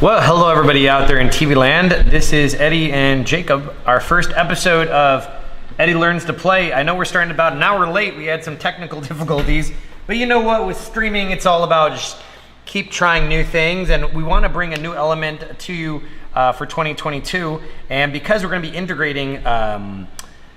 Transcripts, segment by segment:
Well, hello everybody out there in TV land. This is Eddie and Jacob, our first episode of Eddie Learns to Play. I know we're starting about an hour late. We had some technical difficulties, but you know what? With streaming, it's all about just keep trying new things, and we want to bring a new element to you for 2022. And because we're going to be integrating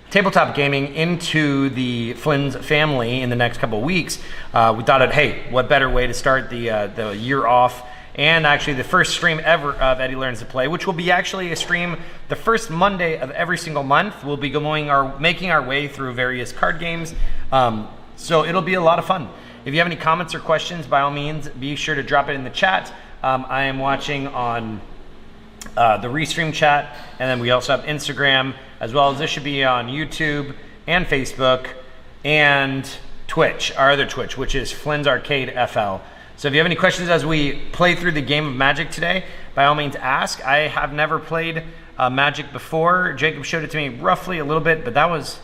tabletop gaming into the Flynn's family in the next couple of weeks, we thought, hey, what better way to start the year off? And actually the first stream ever of Eddie Learns to Play, which will be actually a stream the first Monday of every single month. We'll be making our way through various card games. So it'll be a lot of fun. If you have any comments or questions, by all means, be sure to drop it in the chat. I am watching on the Restream chat, and then we also have Instagram, as well as this should be on YouTube and Facebook and Twitch, our other Twitch, which is Flynn's Arcade FL. So if you have any questions as we play through the game of Magic today, by all means ask. I have never played Magic before. Jacob showed it to me roughly a little bit, but that was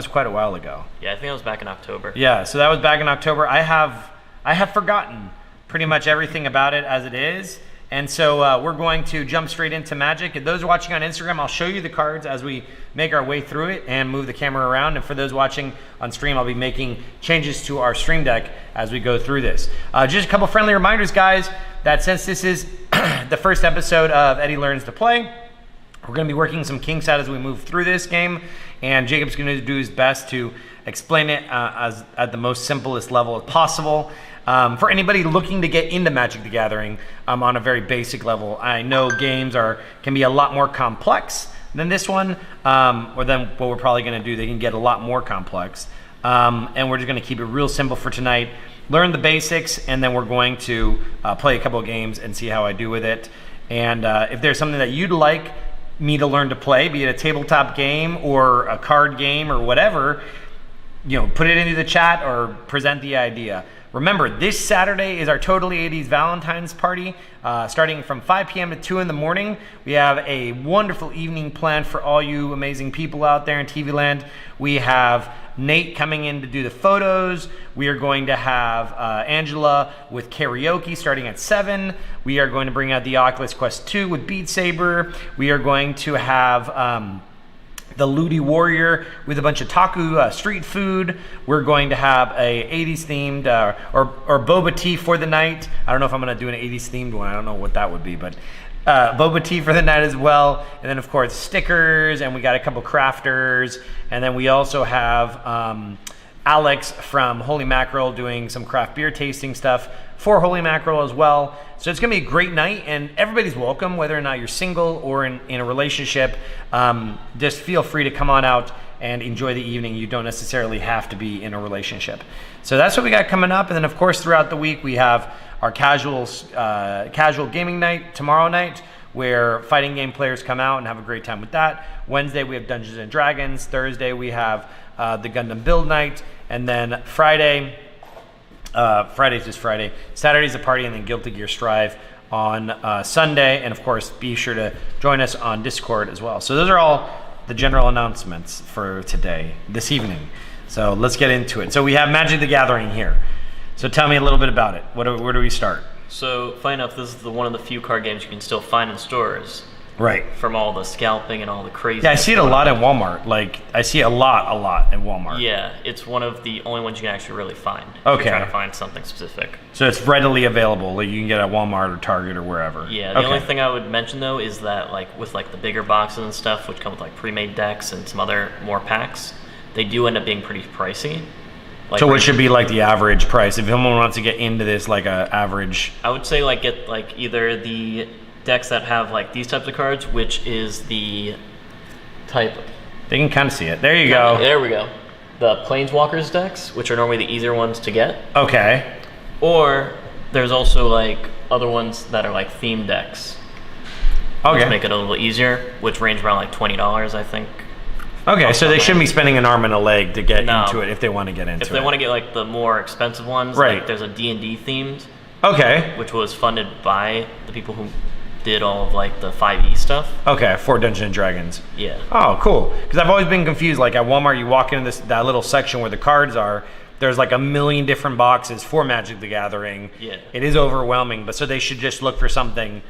quite a while ago. Yeah, I think that was back in October. Yeah, so that was back in October. I have forgotten pretty much everything about it as it is. And so we're going to jump straight into Magic. And those watching on Instagram, I'll show you the cards as we make our way through it and move the camera around. And for those watching on stream, I'll be making changes to our stream deck as we go through this. Just a couple friendly reminders, guys, that since this is the first episode of Eddie Learns to Play, we're going to be working some kinks out as we move through this game. And Jacob's going to do his best to explain it at the most simplest level possible. For anybody looking to get into Magic the Gathering on a very basic level, I know games can be a lot more complex than this one, or than what we're probably going to do. They can get a lot more complex, and we're just going to keep it real simple for tonight. Learn the basics, and then we're going to play a couple of games and see how I do with it. And if there's something that you'd like me to learn to play, be it a tabletop game or a card game or whatever, put it into the chat or present the idea. Remember, this Saturday is our Totally 80s Valentine's party, starting from 5 p.m. to 2 in the morning. We have a wonderful evening planned for all you amazing people out there in TV land. We have Nate coming in to do the photos. We are going to have Angela with karaoke starting at 7. We are going to bring out the Oculus Quest 2 with Beat Saber. We are going to have the Ludi Warrior with a bunch of taku street food. We're going to have a 80s themed or boba tea for the night. I don't know if I'm going to do an 80s themed one. I don't know what that would be, but boba tea for the night as well. And then of course stickers, and we got a couple crafters. And then we also have Alex from Holy Mackerel doing some craft beer tasting stuff for Holy Mackerel as well. So it's going to be a great night, and everybody's welcome, whether or not you're single or in a relationship. Just feel free to come on out and enjoy the evening. You don't necessarily have to be in a relationship. So that's what we got coming up. And then, of course, throughout the week, we have our casual gaming night tomorrow night, where fighting game players come out and have a great time with that. Wednesday, we have Dungeons and Dragons. Thursday, we have the Gundam build night. And then Friday's just Friday. Saturday's a party, and then Guilty Gear Strive on Sunday. And of course, be sure to join us on Discord as well. So those are all the general announcements for this evening. So let's get into it. So we have Magic the Gathering here. So tell me a little bit about it. Where do we start? So funny enough, this is one of the few card games you can still find in stores. Right. From all the scalping and all the crazy. Yeah, I see it a lot at Walmart. Like, I see a lot at Walmart. Yeah, it's one of the only ones you can actually really find. Okay. If you're trying to find something specific. So it's readily available. Like, you can get it at Walmart or Target or wherever. Yeah, the only thing I would mention, though, is that, with the bigger boxes and stuff, which come with, pre-made decks and some other more packs, they do end up being pretty pricey. So what should be, the average price? If someone wants to get into this, a average... I would say, get, either the decks that have these types of cards, which is the type. They can kind of see it. There you go. There we go. The Planeswalkers decks, which are normally the easier ones to get. Okay. Or there's also other ones that are theme decks. Okay. Which make it a little easier, which range around $20, I think. Okay, so they shouldn't be spending an arm and a leg to get into it if they want to get into it. If they want to get the more expensive ones, right. There's a D&D themed. Okay. Which was funded by the people who did all of the 5e stuff. Okay, for Dungeons and Dragons. Yeah. Oh, cool. Because I've always been confused. At Walmart, you walk into that little section where the cards are. There's a million different boxes for Magic the Gathering. Yeah. It is overwhelming, but so they should just look for something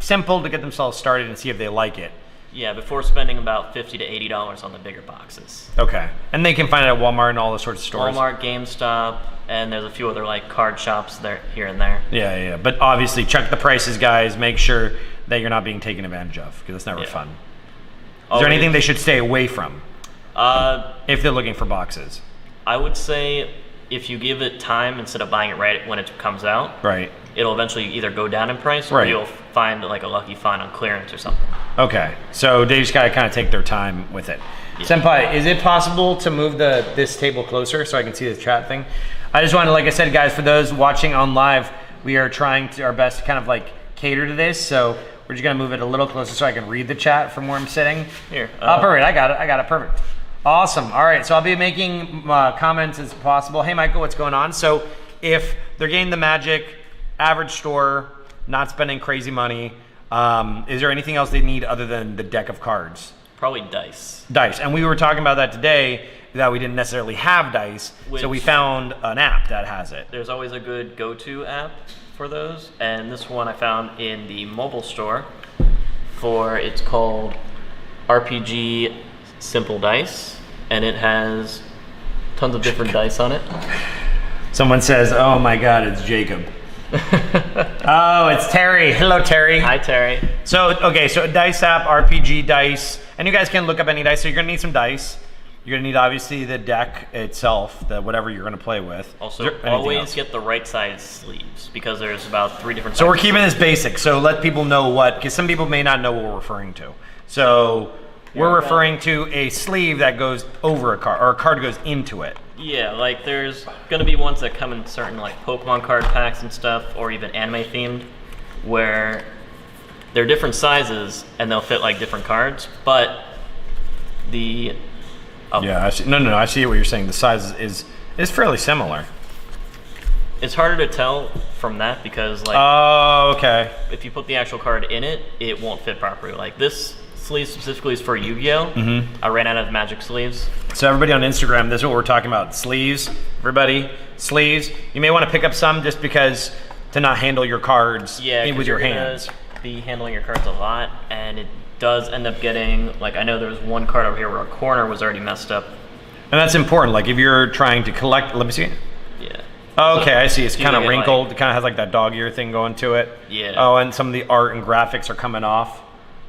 simple to get themselves started and see if they like it. Yeah, before spending about $50 to $80 on the bigger boxes. Okay, and they can find it at Walmart and all those sorts of stores. Walmart, GameStop, and there's a few other like card shops there here and there. Yeah. But obviously, check the prices, guys. Make sure that you're not being taken advantage of, because it's never fun. Is there anything they should stay away from if they're looking for boxes? I would say if you give it time instead of buying it right when it comes out, right, it'll eventually either go down in price or you'll find like a lucky find on clearance or something. Okay, so they just gotta kind of take their time with it. Yeah. Senpai, is it possible to move this table closer so I can see the chat thing? I just wanted, like I said, guys, for those watching on live, we are trying our best to kind of like cater to this, so we're just gonna move it a little closer so I can read the chat from where I'm sitting. Here. Perfect, I got it, perfect. Awesome, all right, so I'll be making comments as possible. Hey, Michael, what's going on? So if they're getting the Magic, average store, not spending crazy money, is there anything else they need other than the deck of cards? Probably dice. Dice, and we were talking about that today, that we didn't necessarily have dice, so we found an app that has it. There's always a good go-to app for those, and this one I found in the mobile store it's called RPG Simple Dice, and it has tons of different dice on it. Someone says, oh my god, it's Jacob. Oh, it's Terry. Hello, Terry. Hi, Terry. So, okay, so a dice app, RPG dice, and you guys can look up any dice, so you're gonna need some dice. You're gonna need, obviously, the deck itself, whatever you're gonna play with. Also, always get the right size sleeves, because there's about 3 different So we're keeping this basic, so let people know because some people may not know what we're referring to. So we're referring to a sleeve that goes over a card, or a card goes into it. Yeah, like there's gonna be ones that come in certain like Pokemon card packs and stuff, or even anime themed, where they're different sizes and they'll fit like different cards, but the yeah, I see. No, I see what you're saying. The size is fairly similar. It's harder to tell from that because like okay. If you put the actual card in it, it won't fit properly. Like this sleeve specifically is for Yu-Gi-Oh! I ran out of Magic sleeves. So everybody on Instagram, this is what we're talking about. Sleeves, everybody, sleeves. You may want to pick up some just because to not handle your cards with your hands. Be handling your cards a lot, and it does end up getting, like I know there was one card over here where a corner was already messed up. And that's important, like if you're trying to collect, let me see it. Yeah. Oh, okay, I see, it's kind of wrinkled. It kind of has like that dog ear thing going to it. Yeah. Oh, and some of the art and graphics are coming off.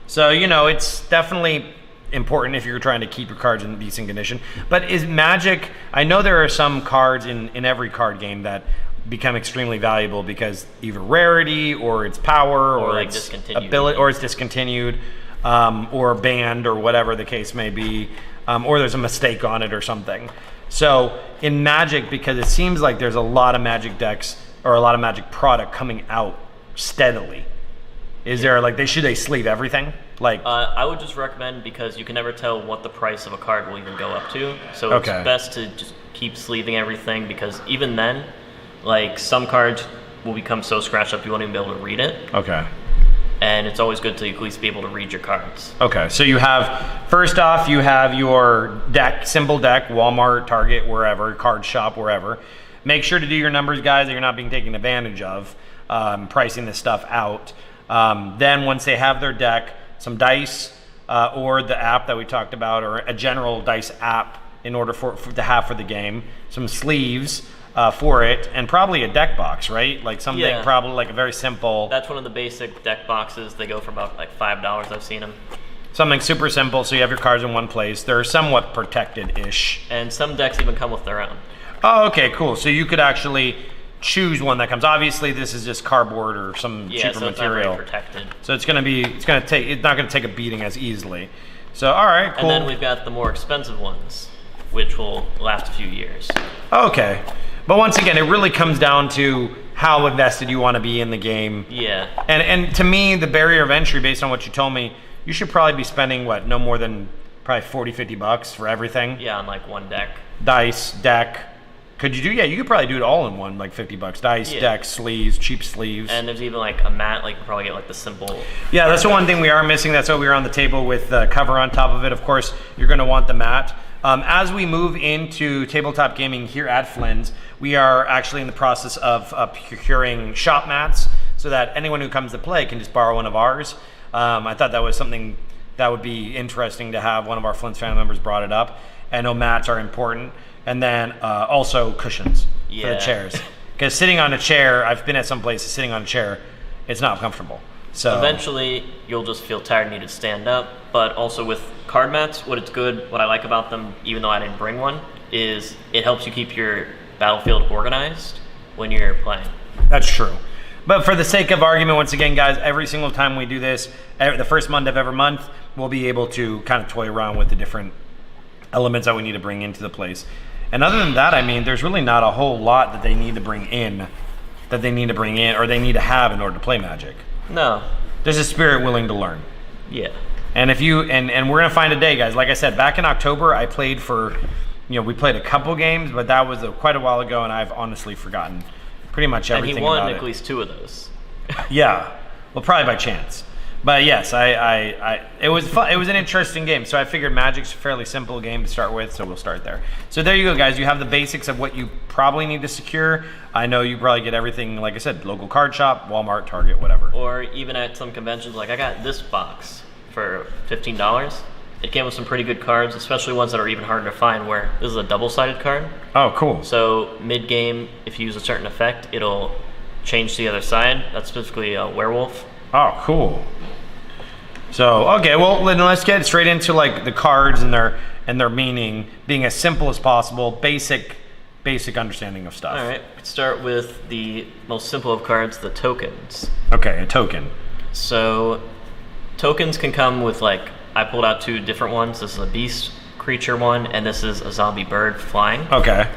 So, you know, it's definitely important if you're trying to keep your cards in decent condition. But is Magic, I know there are some cards in every card game that become extremely valuable because either rarity or its power or like its ability, or it's discontinued, or banned, or whatever the case may be, or there's a mistake on it or something. So in Magic, because it seems like there's a lot of Magic decks or a lot of Magic product coming out steadily, is there like should they sleeve everything? Like I would just recommend, because you can never tell what the price of a card will even go up to. So it's best to just keep sleeving everything, because even then, like some cards will become so scratched up you won't even be able to read it. Okay. And it's always good to at least be able to read your cards. Okay, so you have, first off, you have your deck, symbol deck, Walmart, Target, wherever, card shop, wherever. Make sure to do your numbers, guys, that you're not being taken advantage of, pricing this stuff out. Then once they have their deck, some dice, or the app that we talked about, or a general dice app in order to have for the game, some sleeves, for it, and probably a deck box, right? Like something probably like a very simple. That's one of the basic deck boxes. They go for about like $5. I've seen them. Something super simple, so you have your cards in one place. They're somewhat protected-ish. And some decks even come with their own. Oh, okay, cool. So you could actually choose one that comes. Obviously, this is just cardboard or some cheaper material. It's not very protected. So it's not gonna take a beating as easily. So all right, cool. And then we've got the more expensive ones, which will last a few years. Okay. But once again, it really comes down to how invested you want to be in the game. Yeah. And to me, the barrier of entry, based on what you told me, you should probably be spending, no more than probably $40-50 for everything. Yeah, on like one deck. Dice, deck. Could you do? Yeah, you could probably do it all in one, like $50. Dice, deck, sleeves, cheap sleeves. And there's even like a mat, like you probably get like the simple. Yeah, that's the one thing we are missing. That's why we were on the table with the cover on top of it. Of course, you're going to want the mat. As we move into tabletop gaming here at Flynn's, we are actually in the process of procuring shop mats. so that anyone who comes to play can just borrow one of ours. I thought that was something that would be interesting to have. One of our Flynn's family members brought it up. I know mats are important. And then also cushions for the chairs. Because sitting on a chair, I've been at some places sitting on a chair, it's not comfortable. So eventually, you'll just feel tired and need to stand up. But also with card mats, what I like about them, even though I didn't bring one, is it helps you keep your battlefield organized when you're playing. That's true. But for the sake of argument, once again, guys, every single time we do this, the first Monday of every month, we'll be able to kind of toy around with the different elements that we need to bring into the place. And other than that, I mean, there's really not a whole lot that they need to bring in, or they need to have in order to play Magic. No. There's a spirit willing to learn. Yeah. And if you and we're gonna find a day, guys. Like I said, back in October, I played for, we played a couple games, but that was quite a while ago, and I've honestly forgotten pretty much everything about it. And he won at least 2 of those. Yeah, well, probably by chance. But yes, it was fun. It was an interesting game. So I figured Magic's a fairly simple game to start with, so we'll start there. So there you go, guys. You have the basics of what you probably need to secure. I know you probably get everything, like I said, local card shop, Walmart, Target, whatever. Or even at some conventions, like I got this box for $15. It came with some pretty good cards, especially ones that are even harder to find, where this is a double-sided card. Oh, cool. So mid-game, if you use a certain effect, it'll change to the other side. That's specifically a werewolf. Oh, cool. So, okay, well, then let's get straight into like the cards and their meaning, being as simple as possible, basic understanding of stuff. All right, let's start with the most simple of cards, the tokens. Okay, a token. So, tokens can come with I pulled out 2 different ones. This is a beast creature one, and this is a zombie bird flying. Okay.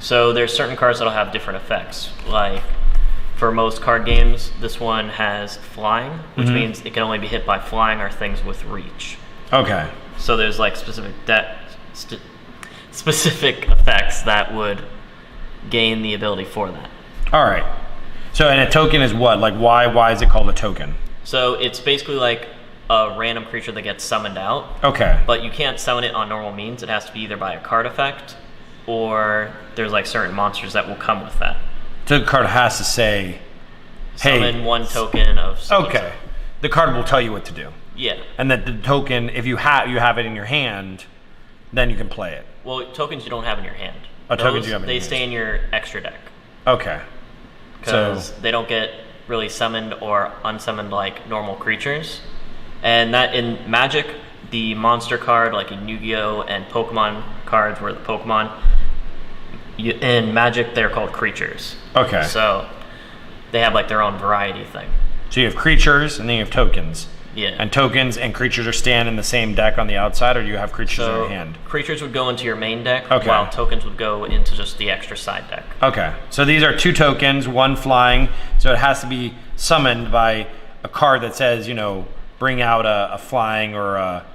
So there's certain cards that'll have different effects. Like for most card games, this one has flying, which means it can only be hit by flying or things with reach. Okay. So there's specific effects that would gain the ability for that. All right. So and a token is what? Like why is it called a token? So it's basically like a random creature that gets summoned out. Okay. But you can't summon it on normal means. It has to be either by a card effect or there's certain monsters that will come with that. So the card has to say, hey, summon 1 token of so. Okay. The card will tell you what to do. Yeah. And that the token, if you have it in your hand, then you can play it. Well, tokens you don't have in your hand. Tokens you have in your hand. They stay in your extra deck. Okay. Because they don't get really summoned or unsummoned like normal creatures. And that in Magic, the monster card, like in Yu-Gi-Oh! And Pokemon cards were the Pokemon. In Magic, they're called creatures. Okay. So they have their own variety thing. So you have creatures and then you have tokens. Yeah. And tokens and creatures are staying in the same deck on the outside, or do you have creatures in your hand? Creatures would go into your main deck, okay, while tokens would go into just the extra side deck. Okay. So these are 2 tokens, 1 flying, so it has to be summoned by a card that says, bring out a flying or a...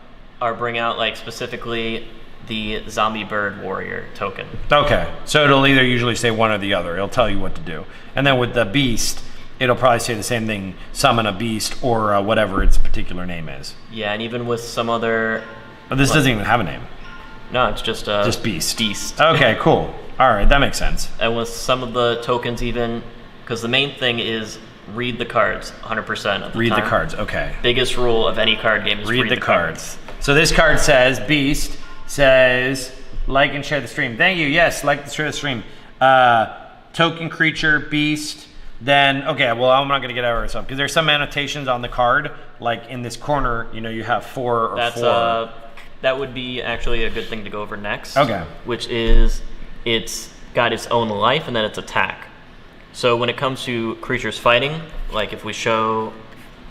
Or bring out, specifically the zombie bird warrior token. Okay. So it'll either usually say one or the other. It'll tell you what to do. And then with the beast, it'll probably say the same thing, summon a beast or whatever its particular name is. Yeah, and even with some other... But this doesn't even have a name. No, it's just beast. Beast. Okay, cool. All right, that makes sense. And with some of the tokens even, because the main thing is read the cards 100% of the time. Read the cards, okay. Biggest rule of any card game is read the cards. So this card says, Beast says, like and share the stream. Thank you, yes, like and share the stream. Token creature, beast, then, okay, well, I'm not going to get over myself, because there's some annotations on the card, like in this corner, you have 4 or 4. That would be actually a good thing to go over next. Okay. Which is, it's got its own life, and then its attack. So when it comes to creatures fighting, like if we show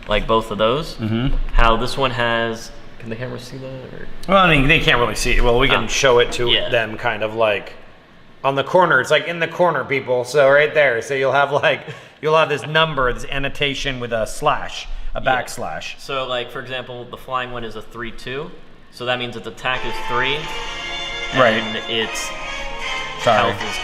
both of those, how this one has... Can the camera see that? Or? Well, I mean, they can't really see it. Well, we can show it to them kind of on the corner. It's in the corner, people. So right there. So you'll have this number, this annotation with a slash, a backslash. So for example, the flying one is a 3/2. So that means its attack is 3. And its health is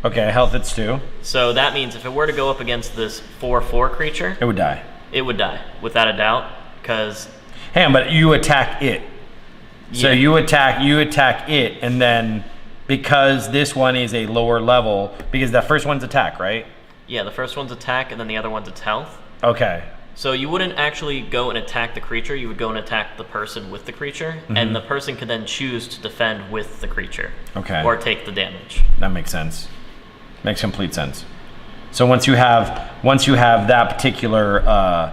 2. Okay, health it's 2. So that means if it were to go up against this 4/4 creature, it would die. It would die, without a doubt, because... Hang on, but you attack it. So you attack it, and then because this one is a lower level, because the first one's attack, right? Yeah, the first one's attack, and then the other one's its health. Okay. So you wouldn't actually go and attack the creature, you would go and attack the person with the creature, and the person could then choose to defend with the creature. Okay. Or take the damage. That makes sense. Makes complete sense. So once you have that particular,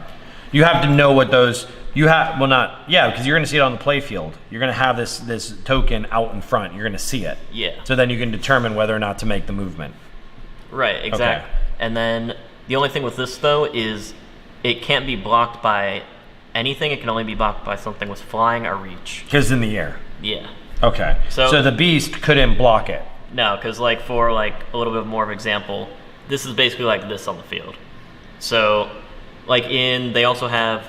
you have to know what those because you're going to see it on the play field. You're going to have this token out in front. You're going to see it. Yeah. So then you can determine whether or not to make the movement. Right. Exactly. Okay. And then the only thing with this though is it can't be blocked by anything. It can only be blocked by something with flying or reach. Because in the air. Yeah. Okay. So the beast couldn't block it. No, because like for like a little bit more of an example, this is basically like this on the field. So like they also have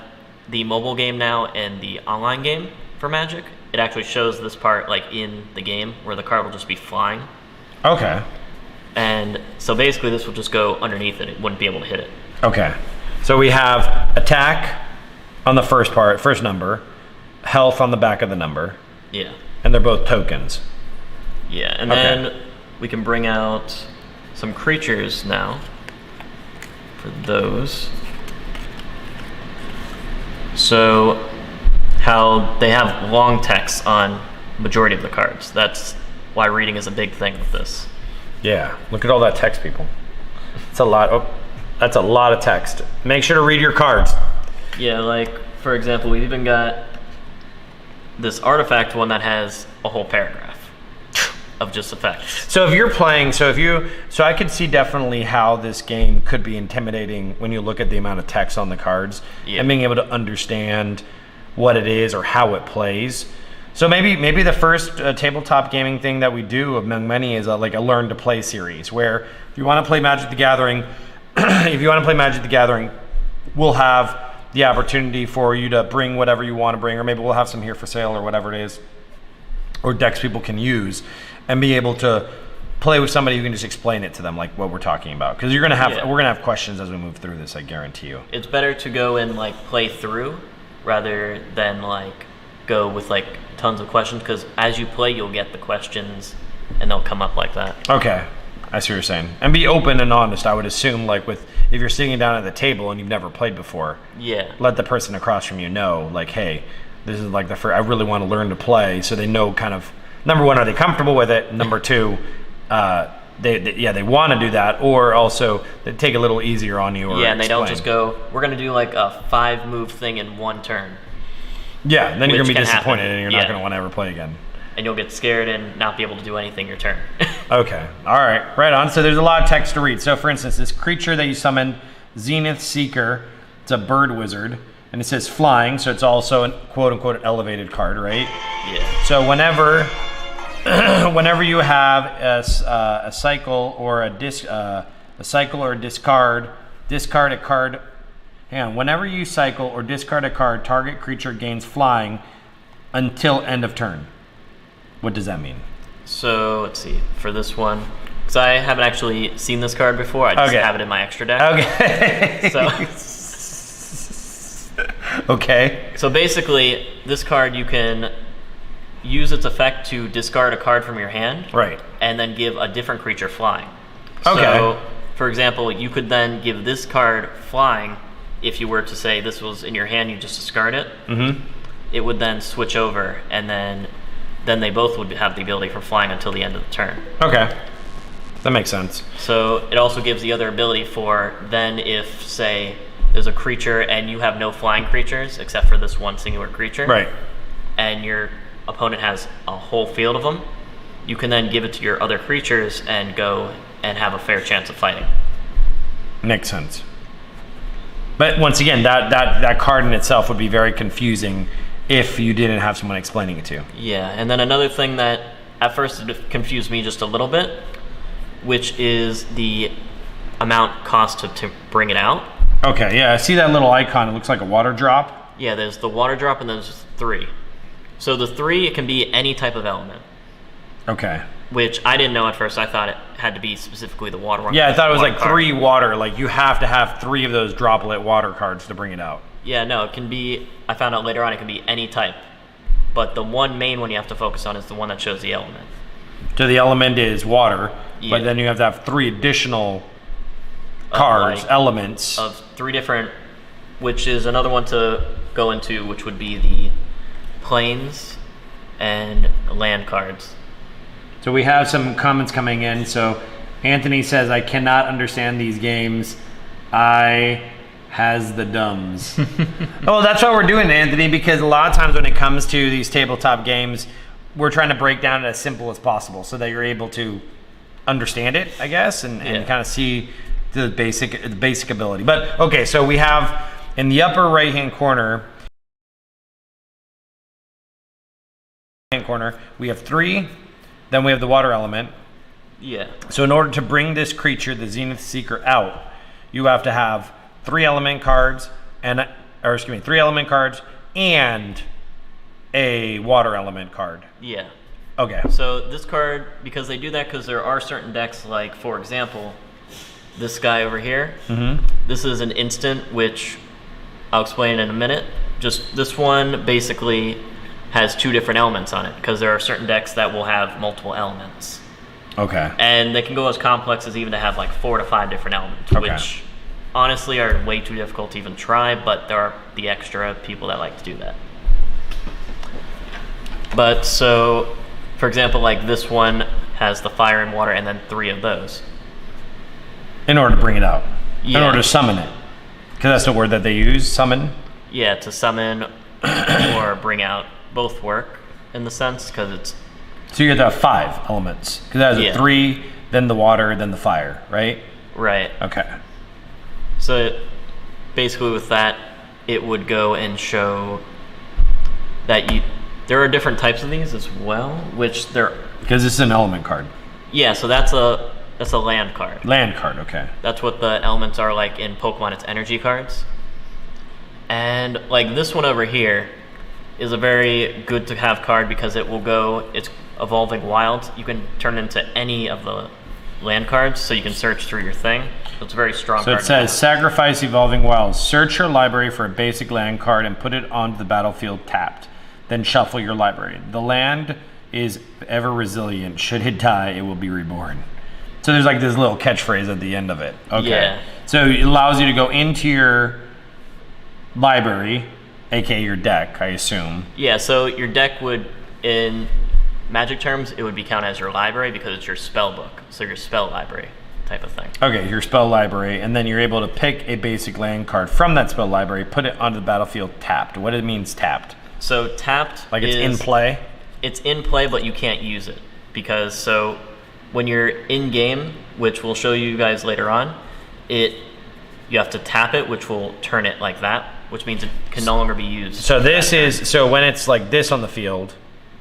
the mobile game now and the online game for Magic. It actually shows this part like in the game where the card will just be flying. Okay. And so basically this will just go underneath it. It wouldn't be able to hit it. Okay. So we have attack on the first number, health on the back of the number. Yeah. And they're both tokens. Yeah, and then we can bring out some creatures now for those. So how they have long text on majority of the cards. That's why reading is a big thing with this. Yeah, look at all that text, people. It's a lot. Oh, that's a lot of text. Make sure to read your cards. Yeah, like for example, we've even got this artifact one that has a whole paragraph of just effects. So if you're playing, so I could see definitely how this game could be intimidating when you look at the amount of text on the cards and being able to understand what it is or how it plays. So maybe the first tabletop gaming thing that we do among many is like a learn to play series, where if you want to play Magic the Gathering, we'll have the opportunity for you to bring whatever you want to bring, or maybe we'll have some here for sale or whatever it is, or decks people can use, and be able to play with somebody who can just explain it to them, like what we're talking about. Because we're gonna have questions as we move through this, I guarantee you. It's better to go and like play through rather than like go with like tons of questions, because as you play you'll get the questions and they'll come up like that. Okay, I see what you're saying. And be open and honest, I would assume, like if you're sitting down at the table and you've never played before, let the person across from you know, like, hey, this is like the first, I really want to learn to play, so they know kind of, number one, are they comfortable with it? Number two, they want to do that, or also they take a little easier on you. Or and they don't just go, we're going to do like a 5-move thing in one turn. Yeah, then you're going to be disappointed and you're not going to want to ever play again. And you'll get scared and not be able to do anything your turn. Okay, all right, right on. So there's a lot of text to read. So for instance, this creature that you summoned, Zenith Seeker, it's a bird wizard, and it says flying, so it's also a quote-unquote elevated card, right? Yeah. So whenever you have a cycle or a discard a card. Hang on. Whenever you cycle or discard a card, target creature gains flying until end of turn. What does that mean? So let's see. For this one, because I haven't actually seen this card before, I just have it in my extra deck. Okay. Okay. So basically, this card you can use its effect to discard a card from your hand. Right. And then give a different creature flying. Okay. So, for example, you could then give this card flying. If you were to say this was in your hand, you just discard it. Mm-hmm. It would then switch over, and then they both would have the ability for flying until the end of the turn. Okay. That makes sense. So it also gives the other ability for then if, say, there's a creature and you have no flying creatures except for this one singular creature. Right. And your opponent has a whole field of them, you can then give it to your other creatures and go and have a fair chance of fighting. Makes sense. But once again, that card in itself would be very confusing if you didn't have someone explaining it to you. Yeah, and then another thing that at first confused me just a little bit, which is the amount cost to bring it out. Okay, yeah, I see that little icon. It looks like a water drop. Yeah, there's the water drop and there's 3. So the 3, it can be any type of element. Okay. Which I didn't know at first. I thought it had to be specifically the water one. Yeah, I thought it was like 3 water. Like you have to have 3 of those droplet water cards to bring it out. Yeah, no, it can be, I found out later on, it can be any type. But the one main one you have to focus on is the one that shows the element. So the element is water, but then you have to have 3 additional cards, like, elements. Of 3 different, which is another one to go into, which would be the planes and land cards. So we have some comments coming in. So Anthony says, I cannot understand these games. I has the dumbs. Oh, that's why we're doing it, Anthony, because a lot of times when it comes to these tabletop games, we're trying to break down it as simple as possible so that you're able to understand it, I guess, and kind of see the basic ability. But okay, so we have in the upper right hand corner, we have 3, then we have the water element. Yeah. So in order to bring this creature, the Zenith Seeker, out, you have to have 3 element cards and 3 element cards and a water element card. Yeah. Okay. So this card, because they do that because there are certain decks, like for example, this guy over here. Mm-hmm. This is an instant, which I'll explain in a minute. Just this one basically has 2 different elements on it because there are certain decks that will have multiple elements. Okay. And they can go as complex as even to have like 4 to 5 different elements, okay. which honestly are way too difficult to even try, but there are the extra people that like to do that. But so, for example, like this one has the fire and water and then 3 of those. In order to bring it out. Yeah. In order to summon it. Because that's the word that they use, summon. Yeah, to summon or bring out, both work in the sense, because it's... So you get to have 5 elements. Because that has a 3, then the water, then the fire, right? Right. Okay. So basically with that, it would go and show that there are different types of these as well, which there... Because this is an element card. Yeah, so that's a land card. Land card, okay. That's what the elements are like in Pokemon, it's energy cards. And like this one over here is a very good to have card because it will go, it's Evolving Wilds. You can turn into any of the land cards, so you can search through your thing. So it's a very strong card. So it says, sacrifice Evolving Wilds. Search your library for a basic land card and put it onto the battlefield tapped. Then shuffle your library. The land is ever resilient. Should it die, it will be reborn. So there's like this little catchphrase at the end of it. Okay. Yeah. So it allows you to go into your library, aka your deck, I assume. Yeah, so your deck would, in Magic terms, it would be counted as your library because it's your spell book. So your spell library type of thing. Okay, your spell library, and then you're able to pick a basic land card from that spell library, put it onto the battlefield tapped. What it means tapped? So tapped, like it's in play? It's in play, but you can't use it. Because so when you're in game, which we'll show you guys later on, you have to tap it, which will turn it like that, which means it can no longer be used. So when it's like this on the field,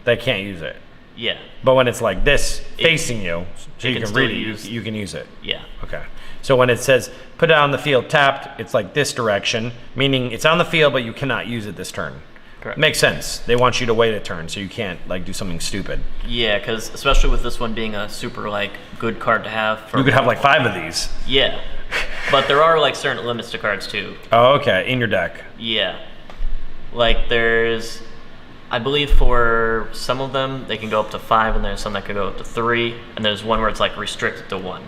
they can't use it. Yeah. But when it's like this facing you, so you can read it, you can use it. Yeah. Okay. So when it says put it on the field tapped, it's like this direction, meaning it's on the field, but you cannot use it this turn. Correct. Makes sense. They want you to wait a turn, so you can't like do something stupid. Yeah, because especially with this one being a super like good card to have. You could have like 5 of these. Yeah. But there are like certain limits to cards too. Oh, okay. In your deck. Yeah. Like there's, I believe for some of them they can go up to 5, and there's some that could go up to 3, and there's one where it's like restricted to 1.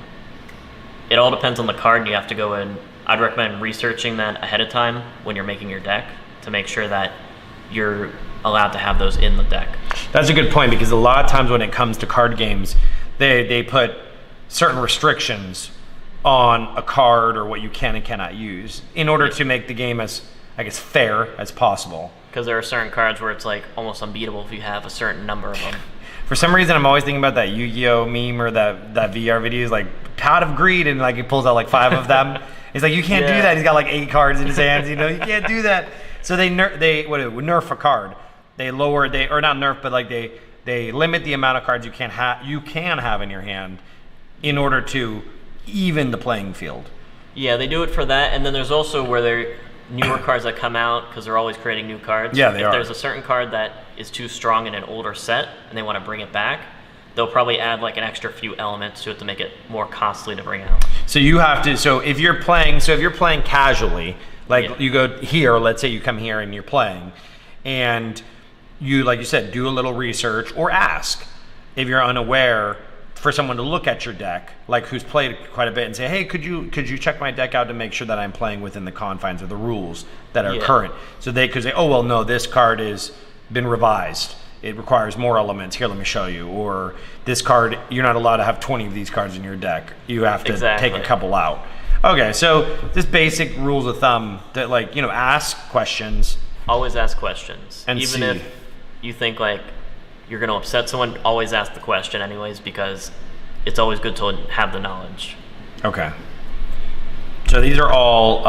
It all depends on the card, and you have to go in. I'd recommend researching that ahead of time when you're making your deck to make sure that you're allowed to have those in the deck. That's a good point, because a lot of times when it comes to card games, they put certain restrictions on a card or what you can and cannot use in order to make the game as, I guess, fair as possible. Because there are certain cards where it's like almost unbeatable if you have a certain number of them. For some reason, I'm always thinking about that Yu-Gi-Oh meme or that VR video. Is like Pot of Greed, and like he pulls out like 5 of them. He's like, you can't do that. He's got like 8 cards in his hands. You know, you can't do that. So they nerf a card. They lower or not nerf, but like they limit the amount of cards you can have in your hand in order to even the playing field. Yeah, they do it for that, and then there's also where they're newer cards that come out because they're always creating new cards. Yeah, they are. If there's a certain card that is too strong in an older set and they want to bring it back, they'll probably add like an extra few elements to it to make it more costly to bring out. So you have to. So if you're playing casually, like you go here, let's say you come here and you're playing, and you, like you said, do a little research or ask if you're unaware for someone to look at your deck, like who's played quite a bit, and say, hey, could you check my deck out to make sure that I'm playing within the confines of the rules that are current? So they could say, oh, well, no, this card has been revised. It requires more elements. Here, let me show you. Or this card, you're not allowed to have 20 of these cards in your deck. You have to take a couple out. Okay, so just basic rules of thumb that, like, you know, ask questions. Always ask questions. And even if you think like you're going to upset someone, always ask the question anyways, because it's always good to have the knowledge. Okay. So these are all,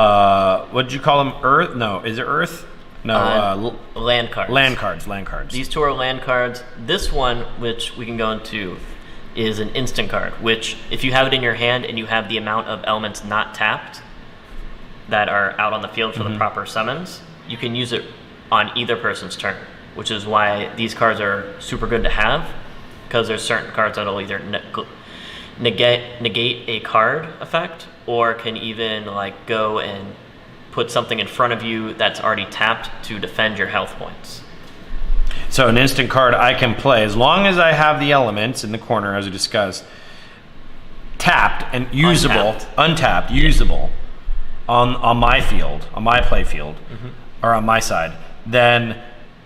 what did you call them? Earth? No, is it Earth? No, land cards. Land cards. These two are land cards. This one, which we can go into, is an instant card, which if you have it in your hand and you have the amount of elements not tapped that are out on the field for the proper summons, you can use it on either person's turn, which is why these cards are super good to have, because there's certain cards that'll either negate a card effect, or can even like go and put something in front of you that's already tapped to defend your health points. So an instant card I can play as long as I have the elements in the corner, as we discussed, tapped and usable, untapped, usable on my field, on my play field, or on my side. Then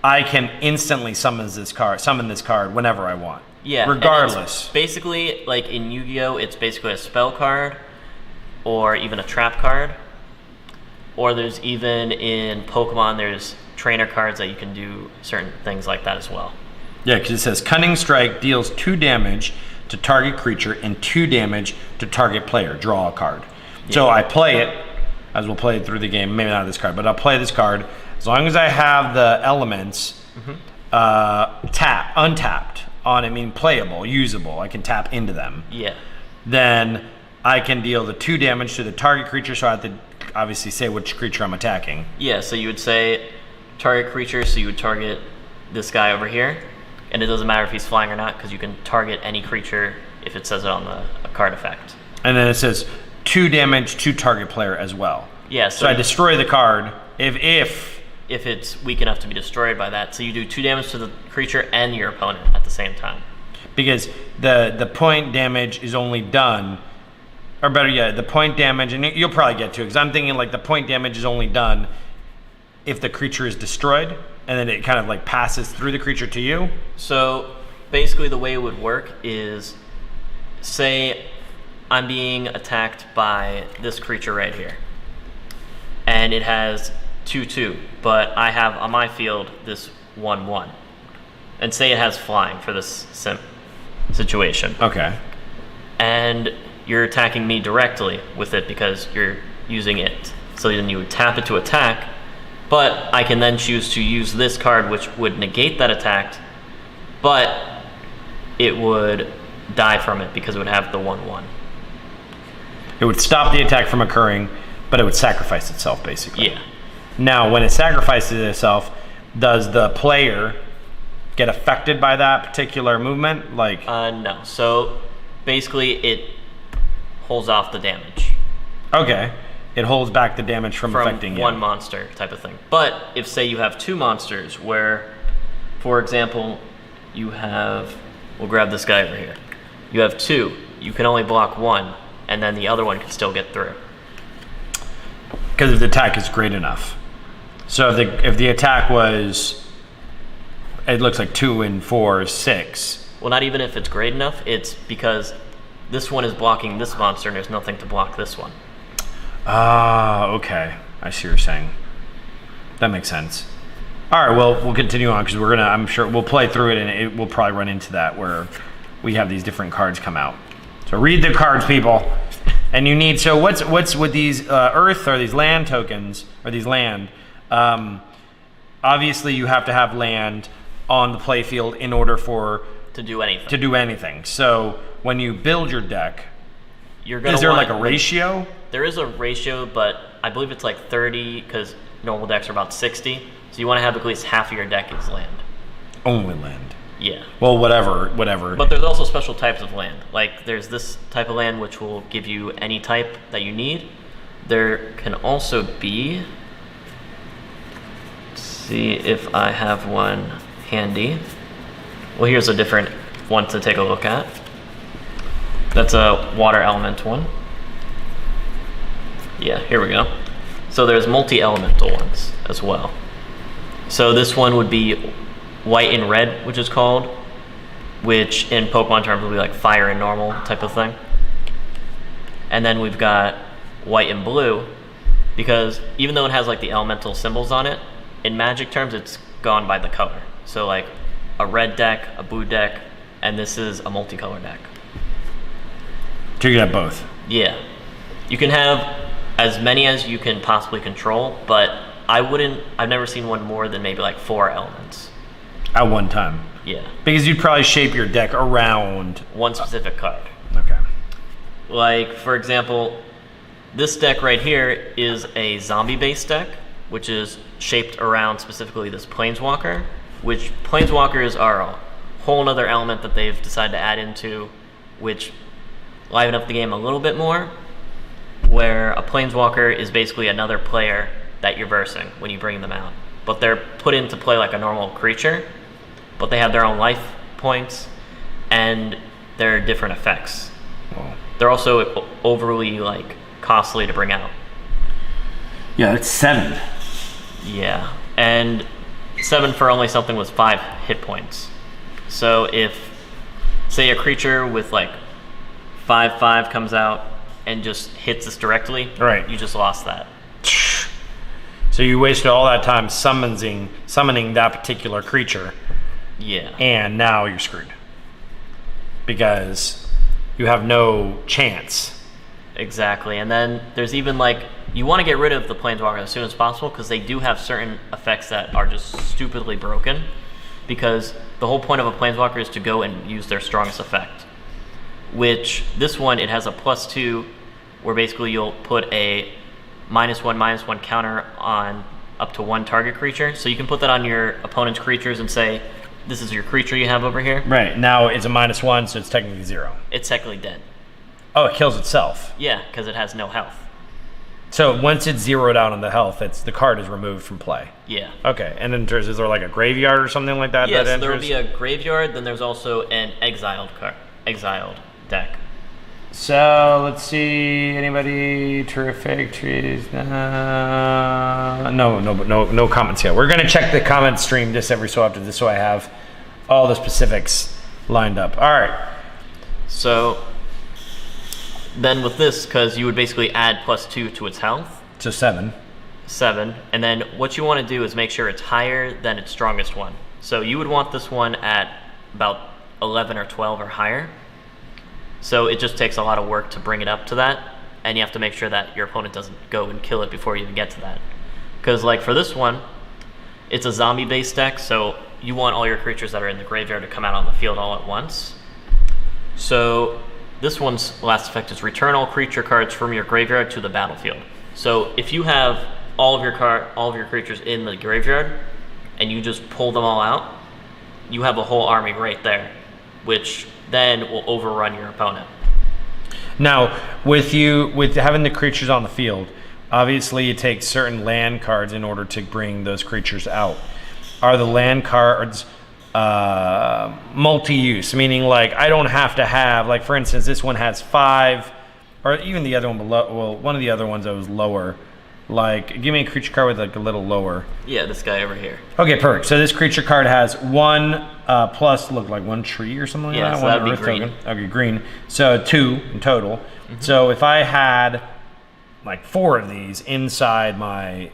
I can instantly summon this card whenever I want. Yeah, regardless. Basically, like in Yu-Gi-Oh, it's basically a spell card, or even a trap card. Or there's even in Pokemon, there's trainer cards that you can do certain things like that as well. Yeah, because it says Cunning Strike deals 2 damage to target creature and 2 damage to target player. Draw a card. Yeah. So I play it, as we'll play it through the game, maybe not this card, but I'll play this card. As long as I have the elements untapped on it, meaning playable, usable, I can tap into them. Yeah. Then I can deal the 2 damage to the target creature, so I have to obviously say which creature I'm attacking. Yeah, so you would say target creature, so you would target this guy over here, and it doesn't matter if he's flying or not, because you can target any creature if it says it on the card effect. And then it says 2 damage to target player as well. Yeah, so I destroy the card if it's weak enough to be destroyed by that. So you do 2 damage to the creature and your opponent at the same time. Because the point damage is only done, or better yet, the point damage, and you'll probably get to it, because I'm thinking like the point damage is only done if the creature is destroyed, and then it kind of like passes through the creature to you. So basically the way it would work is, say I'm being attacked by this creature right here, and it has 2/2, but I have on my field this 1/1, and say it has flying for this situation. Okay. And you're attacking me directly with it because you're using it. So then you would tap it to attack, but I can then choose to use this card, which would negate that attack, but it would die from it because it would have the 1/1. It would stop the attack from occurring, but it would sacrifice itself, basically. Yeah. Now, when it sacrifices itself, does the player get affected by that particular movement? Like, no. So basically, it holds off the damage. Okay. It holds back the damage from affecting one monster type of thing. But if, say, you have 2 monsters where, for example, you have, we'll grab this guy over here. You have 2. You can only block 1, and then the other one can still get through. Because if the attack is great enough. So if the attack was, it looks like 2 and 4 is 6. Well, not even if it's great enough. It's because this one is blocking this monster, and there's nothing to block this one. Ah, okay. I see what you're saying. That makes sense. All right, well, we'll continue on because I'm sure we'll play through it, and we'll probably run into that where we have these different cards come out. So read the cards, people. And you need, so what's with these Earth or these land tokens, or these land? Obviously, you have to have land on the playfield in order to do anything. So when you build your deck, is there like a ratio? There is a ratio, but I believe it's like 30 because normal decks are about 60. So you want to have at least half of your deck is land. Only land. Yeah. Well, whatever. But there's also special types of land. Like there's this type of land which will give you any type that you need. There can also be, let's see if I have one handy. Well, here's a different one to take a look at. That's a water element one. Yeah, here we go. So there's multi-elemental ones as well. So this one would be white and red, which is called, which in Pokemon terms will be like fire and normal type of thing. And then we've got white and blue, because even though it has like the elemental symbols on it, in Magic terms it's gone by the color. So like a red deck, a blue deck, and this is a multicolor deck. So you can have both? Yeah. You can have as many as you can possibly control, but I've never seen one more than maybe like 4 elements. At one time? Yeah. Because you'd probably shape your deck around one specific card. Okay. Like, for example, this deck right here is a zombie-based deck, which is shaped around specifically this Planeswalker, which Planeswalkers are a whole nother element that they've decided to add into, which liven up the game a little bit more, where a Planeswalker is basically another player that you're versing when you bring them out. But they're put into play like a normal creature, but they have their own life points, and they're different effects. Wow. They're also overly like costly to bring out. Yeah, it's 7. Yeah, and 7 for only something with 5 hit points. So if, say, a creature with like 5/5 comes out and just hits this directly, right, you just lost that. So you wasted all that time summoning that particular creature. Yeah. And now you're screwed. Because you have no chance. Exactly. And then there's even like, you want to get rid of the Planeswalker as soon as possible, because they do have certain effects that are just stupidly broken. Because the whole point of a Planeswalker is to go and use their strongest effect. Which, this one, it has a +2, where basically you'll put a -1/-1 counter on up to 1 target creature. So you can put that on your opponent's creatures and say, this is your creature you have over here. Right, now it's a -1, so it's technically 0. It's technically dead. Oh, it kills itself. Yeah, because it has no health. So once it's zeroed out on the health, the card is removed from play. Yeah. Okay, and then is there like a graveyard or something like that? Yes, that there will be a graveyard, then there's also an exiled deck. So let's see, anybody? Terrific trees? No comments yet. We're gonna check the comment stream just every so often, just so I have all the specifics lined up. All right. So then with this, because you would basically add +2 to its health. So 7. 7, and then what you want to do is make sure it's higher than its strongest one. So you would want this one at about 11 or 12 or higher. So it just takes a lot of work to bring it up to that, and you have to make sure that your opponent doesn't go and kill it before you even get to that. Because like for this one, it's a zombie-based deck, so you want all your creatures that are in the graveyard to come out on the field all at once. So this one's last effect is return all creature cards from your graveyard to the battlefield. So if you have all of your creatures in the graveyard, and you just pull them all out, you have a whole army right there, which then will overrun your opponent. Now, with having the creatures on the field, obviously it takes certain land cards in order to bring those creatures out. Are the land cards multi-use? Meaning, like, I don't have to have, like, for instance, this one has 5, or even the other one below, well, one of the other ones that was lower. Like, give me a creature card with, like, a little lower. Yeah, this guy over here. Okay, perfect. So this creature card has 1 plus, look, like 1 tree or something like that? Yeah, so that'd be green. Token. Okay, green. So 2 in total. Mm-hmm. So if I had, like, 4 of these inside my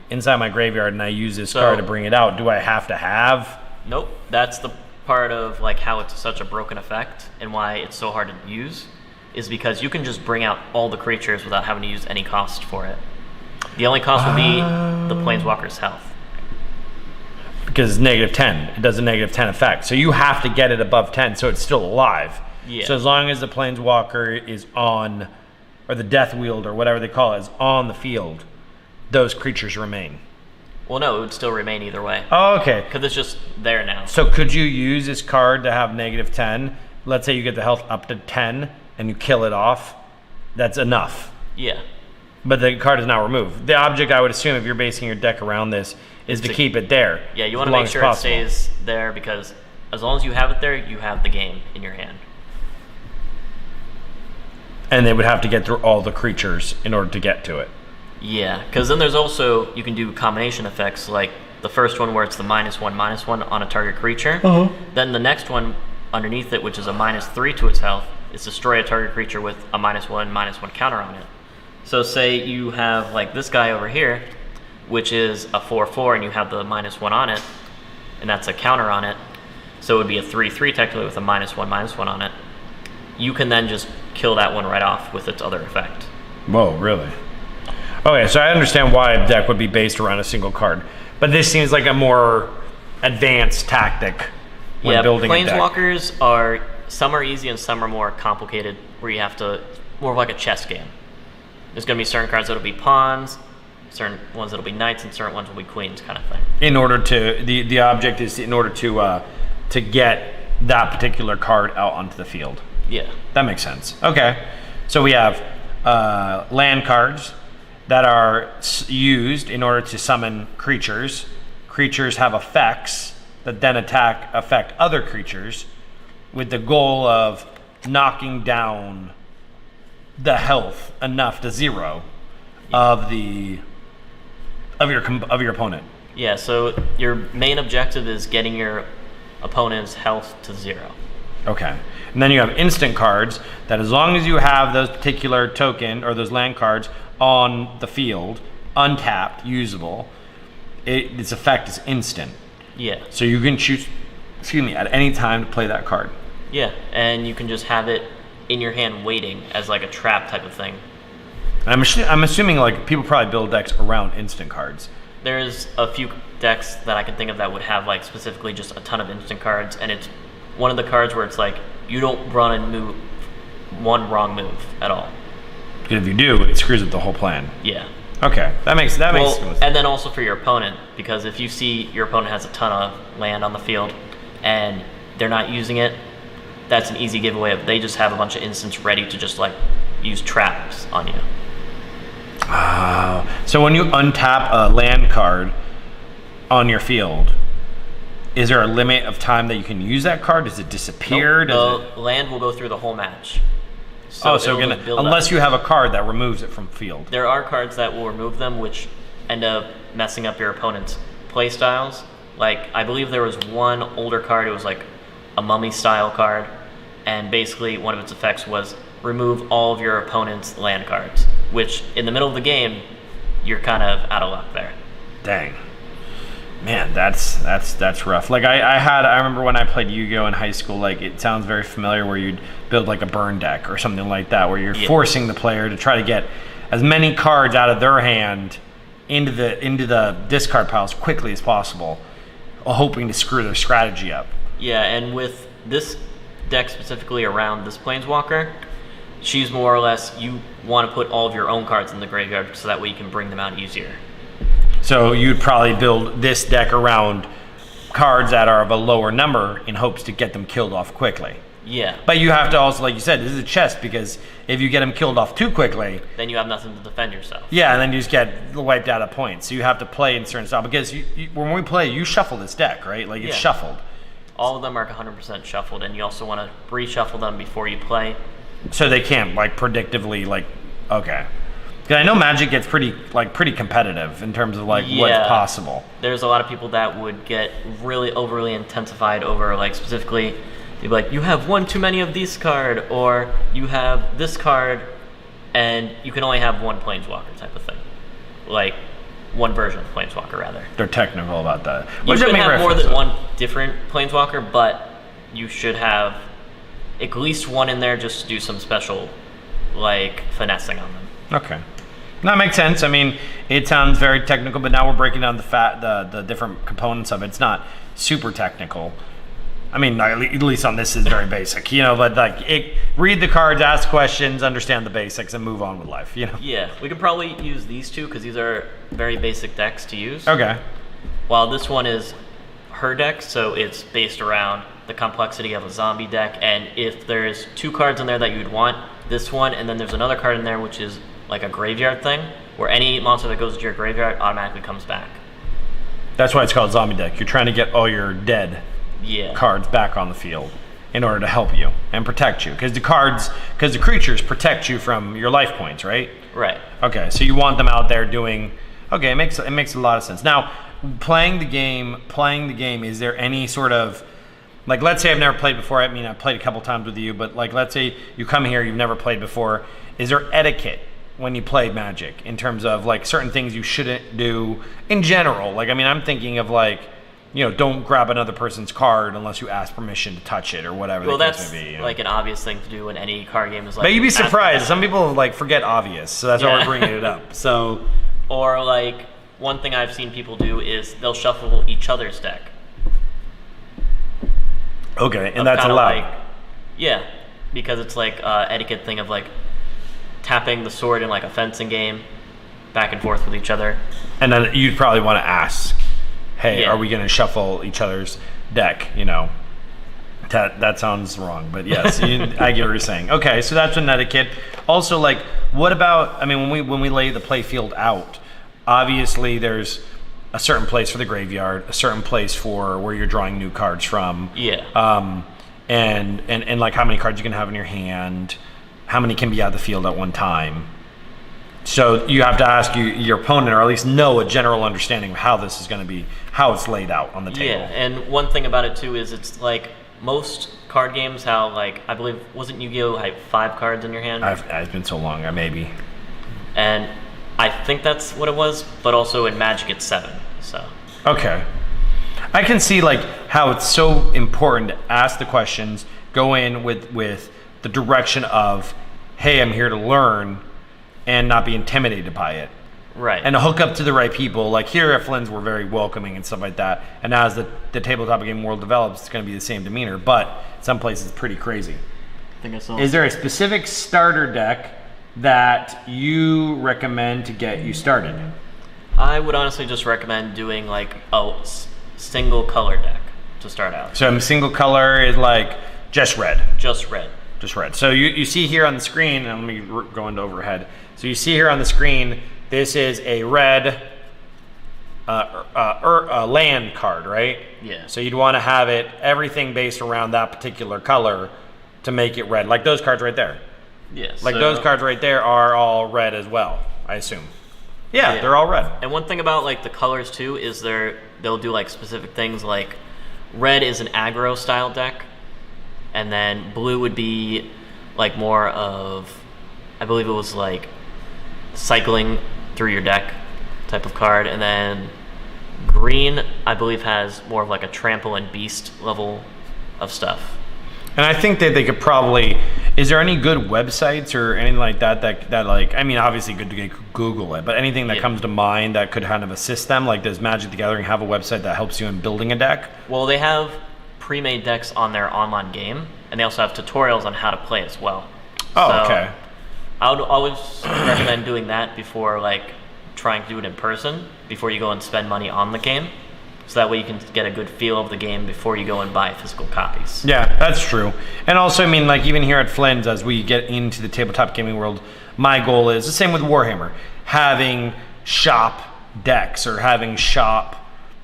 graveyard, and I use this card to bring it out, do I have to have? Nope. That's the part of, like, how it's such a broken effect and why it's so hard to use, is because you can just bring out all the creatures without having to use any cost for it. The only cost would be the Planeswalker's health. Because it's -10. It does a -10 effect. So you have to get it above 10 so it's still alive. Yeah. So as long as the Planeswalker is on, or the Death Wield, or whatever they call it, is on the field, those creatures remain. Well, no, it would still remain either way. Oh, okay. Because it's just there now. So could you use this card to have -10? Let's say you get the health up to 10 and you kill it off. That's enough. Yeah. But the card is now removed. The object, I would assume, if you're basing your deck around this, is to keep it there. Yeah, you want to make sure it stays there, because as long as you have it there, you have the game in your hand. And they would have to get through all the creatures in order to get to it. Yeah, because then there's also, you can do combination effects, like the first one where it's the -1/-1 on a target creature. Then the next one underneath it, which is a -3 to its health, is destroy a target creature with a -1/-1 counter on it. So say you have like this guy over here, which is a 4/4, and you have the -1 on it, and that's a counter on it. So it would be a 3/3 technically with a -1/-1 on it. You can then just kill that one right off with its other effect. Whoa, really? Okay, so I understand why a deck would be based around a single card, but this seems like a more advanced tactic when building a deck. Planeswalkers are, some are easy and some are more complicated, where you have to, more of like a chess game. There's going to be certain cards that'll be pawns, certain ones that'll be knights, and certain ones will be queens, kind of thing. In order to, the object is in order to get that particular card out onto the field. Yeah. That makes sense. Okay. So we have land cards that are used in order to summon creatures. Creatures have effects that then affect other creatures with the goal of knocking down the health enough to 0 of your opponent. Yeah, so your main objective is getting your opponent's health to 0. Okay. And then you have instant cards that, as long as you have those particular token or those land cards on the field, untapped, usable, its effect is instant. Yeah. So you can choose, at any time to play that card. Yeah, and you can just have it in your hand waiting as like a trap type of thing. I'm assuming like people probably build decks around instant cards. There's a few decks that I can think of that would have like specifically just a ton of instant cards, and it's one of the cards where it's like you don't run and move one wrong move at all. Because if you do, it screws up the whole plan. Yeah. Okay, that makes sense. And then also for your opponent, because if you see your opponent has a ton of land on the field and they're not using it, that's an easy giveaway of they just have a bunch of instants ready to just like use traps on you. So when you untap a land card on your field, is there a limit of time that you can use that card? Does it disappear? Nope, the land will go through the whole match. So unless you have a card that removes it from field. There are cards that will remove them, which end up messing up your opponent's play styles. Like, I believe there was one older card, it was like a mummy style card, and basically one of its effects was remove all of your opponent's land cards, which in the middle of the game, you're kind of out of luck there. Dang. Man, that's rough. Like I remember when I played Yu-Gi-Oh in high school, like it sounds very familiar, where you'd build like a burn deck or something like that, where you're forcing the player to try to get as many cards out of their hand into the discard pile as quickly as possible, hoping to screw their strategy up. Yeah, and with this deck specifically around this Planeswalker, she's more or less, you want to put all of your own cards in the graveyard so that way you can bring them out easier. So you'd probably build this deck around cards that are of a lower number in hopes to get them killed off quickly. Yeah. But you have to also, like you said, this is a chess, because if you get them killed off too quickly, then you have nothing to defend yourself. Yeah, and then you just get wiped out of points. So you have to play in certain style, because when we play, you shuffle this deck, right? Like it's shuffled. All of them are 100% shuffled, and you also want to reshuffle them before you play. So they can't like predictively okay. Because I know Magic gets pretty competitive in terms of what's possible. There's a lot of people that would get really overly intensified over like specifically, they'd be like, you have one too many of this card, or you have this card, and you can only have one Planeswalker type of thing. Like one version of Planeswalker rather. They're technical about that. You should have more than one different Planeswalker, but you should have at least one in there just to do some special like finessing on them. Okay. That makes sense. I mean, it sounds very technical, but now we're breaking down the different components of it. It's not super technical. I mean, at least on this is very basic, but read the cards, ask questions, understand the basics, and move on with life, Yeah, we could probably use these two because these are very basic decks to use. Okay. While this one is her deck, so it's based around the complexity of a zombie deck, and if there's two cards in there that you'd want, this one, and then there's another card in there which is like a graveyard thing, where any monster that goes into your graveyard automatically comes back. That's why it's called zombie deck. You're trying to get all your dead yeah. cards back on the field. in order to help you and protect you, because the creatures protect you from your life points, right? Right. Okay, so you want them out there doing. Okay, it makes a lot of sense. Now, playing the game. Is there any sort of, like, let's say I've never played before. I mean, I've played a couple times with you, but like, let's say you come here, you've never played before. Is there etiquette when you play Magic in terms of like certain things you shouldn't do in general? Like, I mean, I'm thinking of like, don't grab another person's card unless you ask permission to touch it or whatever. Well, the case that's may be, like an obvious thing to do in any card game. Is like, but you'd be surprised. Some people like forget obvious, so that's why we're bringing it up. So, or like one thing I've seen people do is they'll shuffle each other's deck. Okay, and that's allowed. Like, yeah, because it's like etiquette thing of like tapping the sword in like a fencing game, back and forth with each other. And then you'd probably want to ask, hey, are we going to shuffle each other's deck? That sounds wrong, but yes, I get what you're saying. Okay, so that's an etiquette. Also, like, what about, I mean, when we lay the play field out, obviously there's a certain place for the graveyard, a certain place for where you're drawing new cards from. Yeah. And like how many cards you can have in your hand, how many can be out of the field at one time. So you have to ask your opponent, or at least know a general understanding of how this is going to be, how it's laid out on the table. Yeah, and one thing about it too is it's like most card games, how like, I believe, wasn't Yu-Gi-Oh! Had 5 cards in your hand? It's been so long, maybe. And I think that's what it was, but also in Magic it's 7, so. Okay. I can see like how it's so important to ask the questions, go in with the direction of, hey, I'm here to learn, and not be intimidated by it. Right. And to hook up to the right people. Like here at Flynn's, we're very welcoming and stuff like that. And as the tabletop game world develops, it's going to be the same demeanor. But some places it's pretty crazy. I think I saw. Is there a specific starter deck that you recommend to get you started? I would honestly just recommend doing like a single color deck to start out. So a single color is like just red. Just red. Just red. So you see here on the screen, and let me go into overhead. So you see here on the screen, this is a red land card, right? Yeah. So you'd want to have it, everything based around that particular color to make it red. Like those cards right there. Yes. Like those cards right there are all red as well, I assume. Yeah, they're all red. And one thing about like the colors too is they'll do like specific things, like red is an aggro style deck, and then blue would be like more of, I believe it was like cycling through your deck type of card, and then green I believe has more of like a trample and beast level of stuff. And I think that they could probably, is there any good websites or anything like that like, I mean, obviously good to Google it, but anything that comes to mind that could kind of assist them? Like, does Magic the Gathering have a website that helps you in building a deck? Well, they have pre-made decks on their online game, and they also have tutorials on how to play as well. Oh, so okay. I would always recommend doing that before like trying to do it in person, before you go and spend money on the game. So that way you can get a good feel of the game before you go and buy physical copies. Yeah, that's true. And also, I mean, like even here at Flynn's, as we get into the tabletop gaming world, my goal is the same with Warhammer, having shop decks or having shop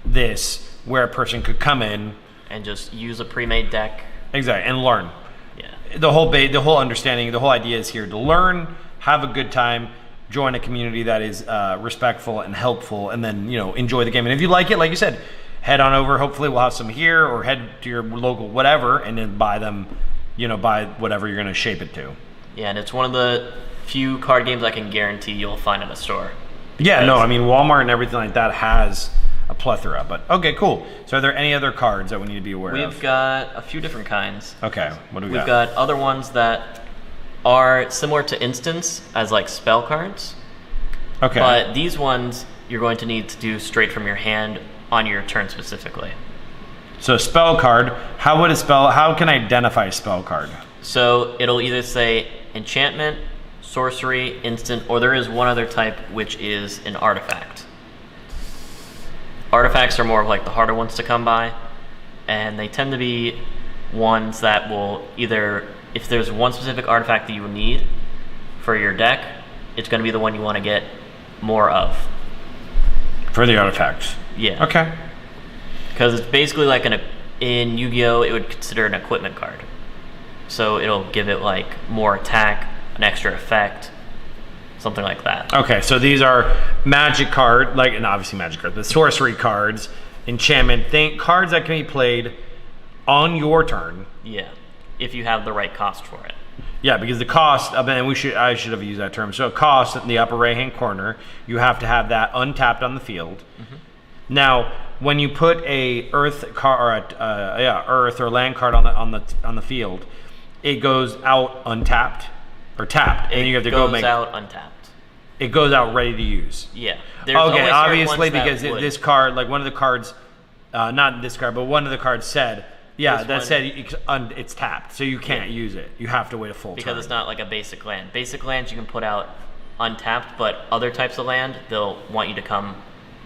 this where a person could come in and just use a pre-made deck. Exactly, and learn. Yeah. The whole understanding, the whole idea is here to learn, have a good time, join a community that is respectful and helpful, and then enjoy the game. And if you like it, like you said, head on over. Hopefully we'll have some here, or head to your local whatever, and then buy them. Buy whatever you're going to shape it to. Yeah, and it's one of the few card games I can guarantee you'll find in a store. Yeah, no, I mean Walmart and everything like that has a plethora. But okay, cool. So are there any other cards that we need to be aware of? We've got a few different kinds. Okay, what do we got? We've got other ones that are similar to instants as like spell cards. Okay. But these ones you're going to need to do straight from your hand on your turn specifically. So a spell card, how can I identify a spell card? So it'll either say enchantment, sorcery, instant, or there is one other type which is an artifact. Artifacts are more of like the harder ones to come by, and they tend to be ones that will either, if there's one specific artifact that you need for your deck, it's going to be the one you want to get more of. For the artifacts? Yeah. Okay. Because it's basically like in Yu-Gi-Oh! It would consider an equipment card. So it'll give it like more attack, an extra effect, something like that. Okay, so these are magic card, like, and obviously magic cards, the sorcery cards, enchantment cards that can be played on your turn. Yeah, if you have the right cost for it. Yeah, because the cost, and I should have used that term. So cost in the upper right-hand corner, you have to have that untapped on the field. Now, when you put a earth or land card on the field, it goes out untapped or tapped, and you have to go make. It goes out untapped. It goes out ready to use. Yeah. Okay, obviously because this card, like one of the cards, not this card, but one of the cards said. Yeah, that said it's tapped, so you can't use it. You have to wait a full turn. Because it's not like a basic land. Basic lands you can put out untapped, but other types of land, they'll want you to come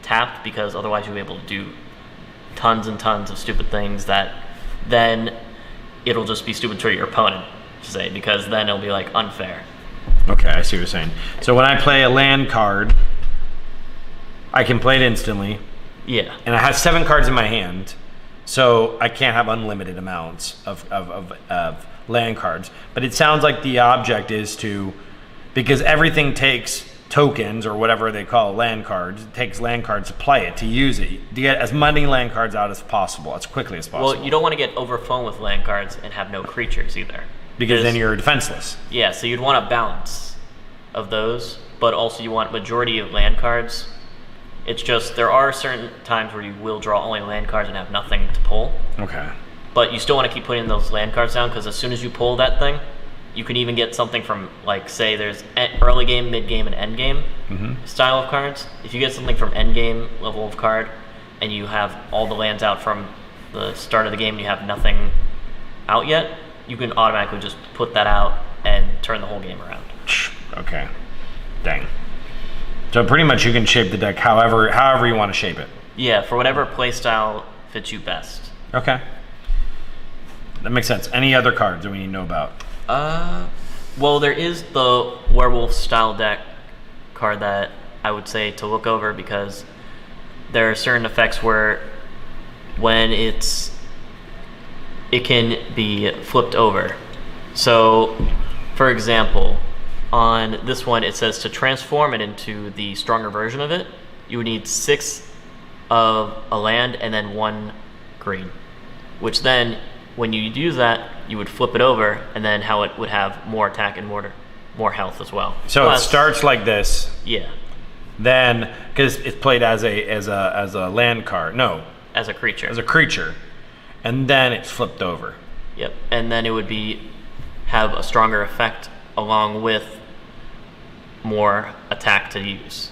tapped because otherwise you'll be able to do tons and tons of stupid things that then it'll just be stupid for your opponent to say, because then it'll be like unfair. Okay, I see what you're saying. So when I play a land card, I can play it instantly. Yeah. And I have 7 cards in my hand. So I can't have unlimited amounts of land cards. But it sounds like the object is because everything takes tokens or whatever they call land cards. It takes land cards to play it, to use it, to get as many land cards out as possible, as quickly as possible. Well, you don't want to get overflown with land cards and have no creatures either. Because then you're defenseless. Yeah, so you'd want a balance of those, but also you want majority of land cards. It's just there are certain times where you will draw only land cards and have nothing to pull. Okay. But you still want to keep putting those land cards down because as soon as you pull that thing, you can even get something from, like, say there's early game, mid game, and end game style of cards. If you get something from end game level of card and you have all the lands out from the start of the game and you have nothing out yet, you can automatically just put that out and turn the whole game around. Okay. Dang. So pretty much you can shape the deck however you want to shape it. Yeah, for whatever play style fits you best. Okay. That makes sense. Any other cards that we need to know about? Well, there is the werewolf style deck card that I would say to look over because there are certain effects where when it can be flipped over. So, for example, on this one, it says to transform it into the stronger version of it, you would need 6 of a land and then 1 green. Which then, when you use that, you would flip it over, and then how it would have more attack and more health as well. So it starts like this. Yeah. Then, because it's played as a land card. No. As a creature. As a creature, and then it's flipped over. Yep. And then it would have a stronger effect along with more attack to use.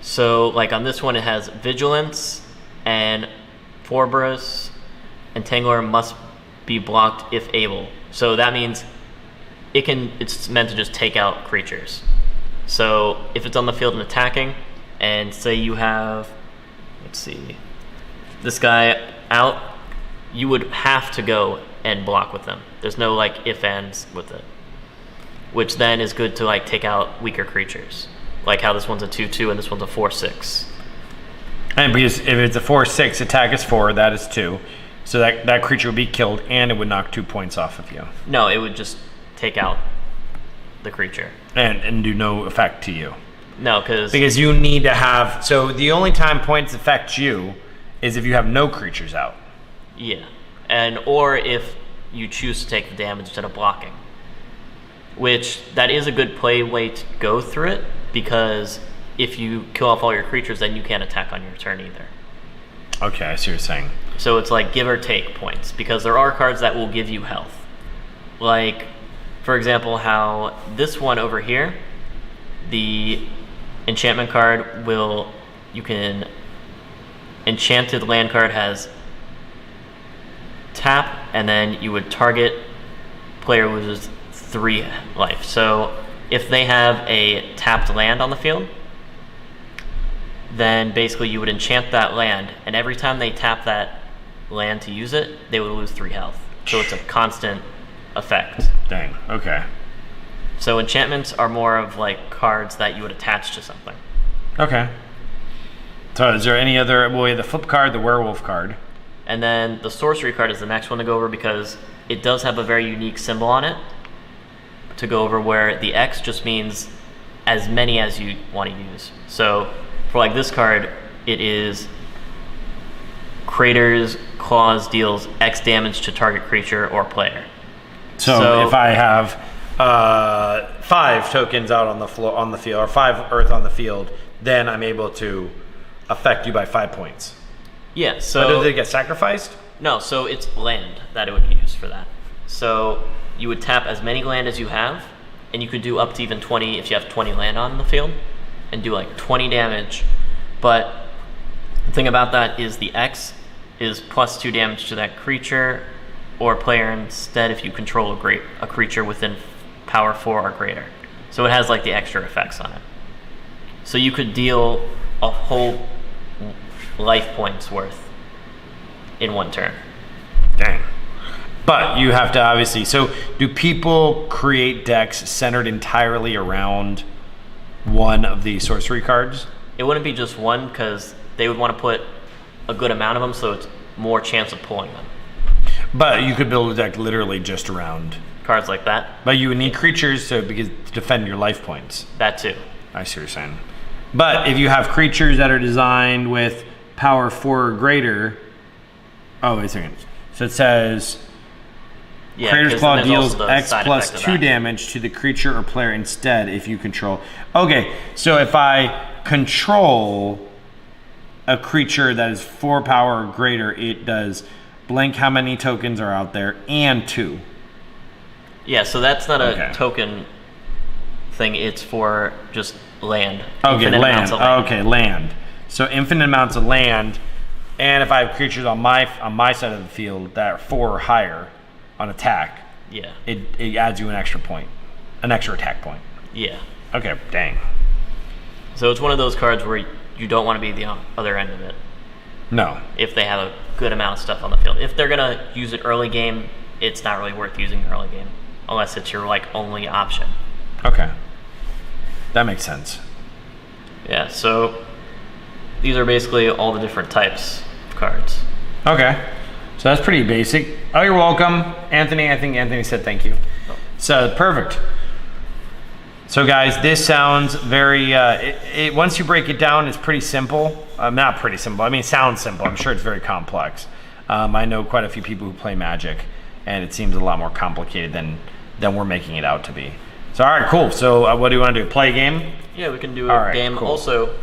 So like on this one it has Vigilance and Forbrus and Tangler must be blocked if able. So that means it's meant to just take out creatures. So if it's on the field and attacking, and say you have, let's see, this guy out, you would have to go and block with them. There's no like if ands with it. Which then is good to like take out weaker creatures. Like how this one's a 2/2 and this one's a 4/6. And because if it's a 4/6, attack is 4, that is 2. So that creature would be killed and it would knock 2 points off of you. No, it would just take out the creature. And do no effect to you. No, because you need to have, so the only time points affect you is if you have no creatures out. Yeah. Or if you choose to take the damage instead of blocking. Which, that is a good way to go through it, because if you kill off all your creatures, then you can't attack on your turn either. Okay, I see what you're saying. So it's like give or take points, because there are cards that will give you health. Like, for example, how this one over here, the enchantment card enchanted land card has tap, and then you would target, player loses 3 life. So if they have a tapped land on the field, then basically you would enchant that land, and every time they tap that land to use it, they would lose 3 health. So it's a constant effect. Dang, okay. So enchantments are more of like cards that you would attach to something. Okay. So is there any other, well, we have the flip card, the werewolf card. And then the sorcery card is the next one to go over because it does have a very unique symbol on it to go over, where the X just means as many as you want to use. So for like this card, it is Crater's Claws deals X damage to target creature or player. So if I have 5 tokens out on the floor on the field, or 5 Earth on the field, then I'm able to affect you by 5 points. Yeah. So but do they get sacrificed? No. So it's land that it would use for that. So you would tap as many land as you have, and you could do up to even 20 if you have 20 land on the field, and do like 20 damage. But the thing about that is the X is +2 damage to that creature or player instead if you control a creature within power 4 or greater. So it has like the extra effects on it. So you could deal a whole life points worth in one turn. Dang. But you have to obviously, so do people create decks centered entirely around one of the sorcery cards? It wouldn't be just one because they would want to put a good amount of them so it's more chance of pulling them. But you could build a deck literally just around cards like that. But you would need creatures to defend your life points. That too. I see what you're saying. But if you have creatures that are designed with power 4 or greater, oh wait a second. So it says Crater's Claw deals X plus 2 damage to the creature or player instead if you control. Okay, so if I control a creature that is 4 power or greater, it does blank how many tokens are out there and 2. Yeah, so that's not a token thing, it's for just land. Okay, land. Okay, land. So infinite amounts of land, and if I have creatures on my side of the field that are 4 or higher on attack, yeah, it adds you an extra point, an extra attack point. Yeah. Okay, dang. So it's one of those cards where you don't want to be the other end of it. No. If they have a good amount of stuff on the field. If they're gonna use it early game, it's not really worth using early game, unless it's your like only option. Okay. That makes sense. Yeah, so these are basically all the different types of cards. Okay. So that's pretty basic. Oh, you're welcome, Anthony. I think Anthony said thank you. Oh. So perfect. So guys, this sounds very, once you break it down, it's pretty simple. Not pretty simple, I mean, it sounds simple. I'm sure it's very complex. I know quite a few people who play Magic, and it seems a lot more complicated than we're making it out to be. So all right, cool. So what do you want to do, play a game? Yeah, we can do a game. Cool. Also,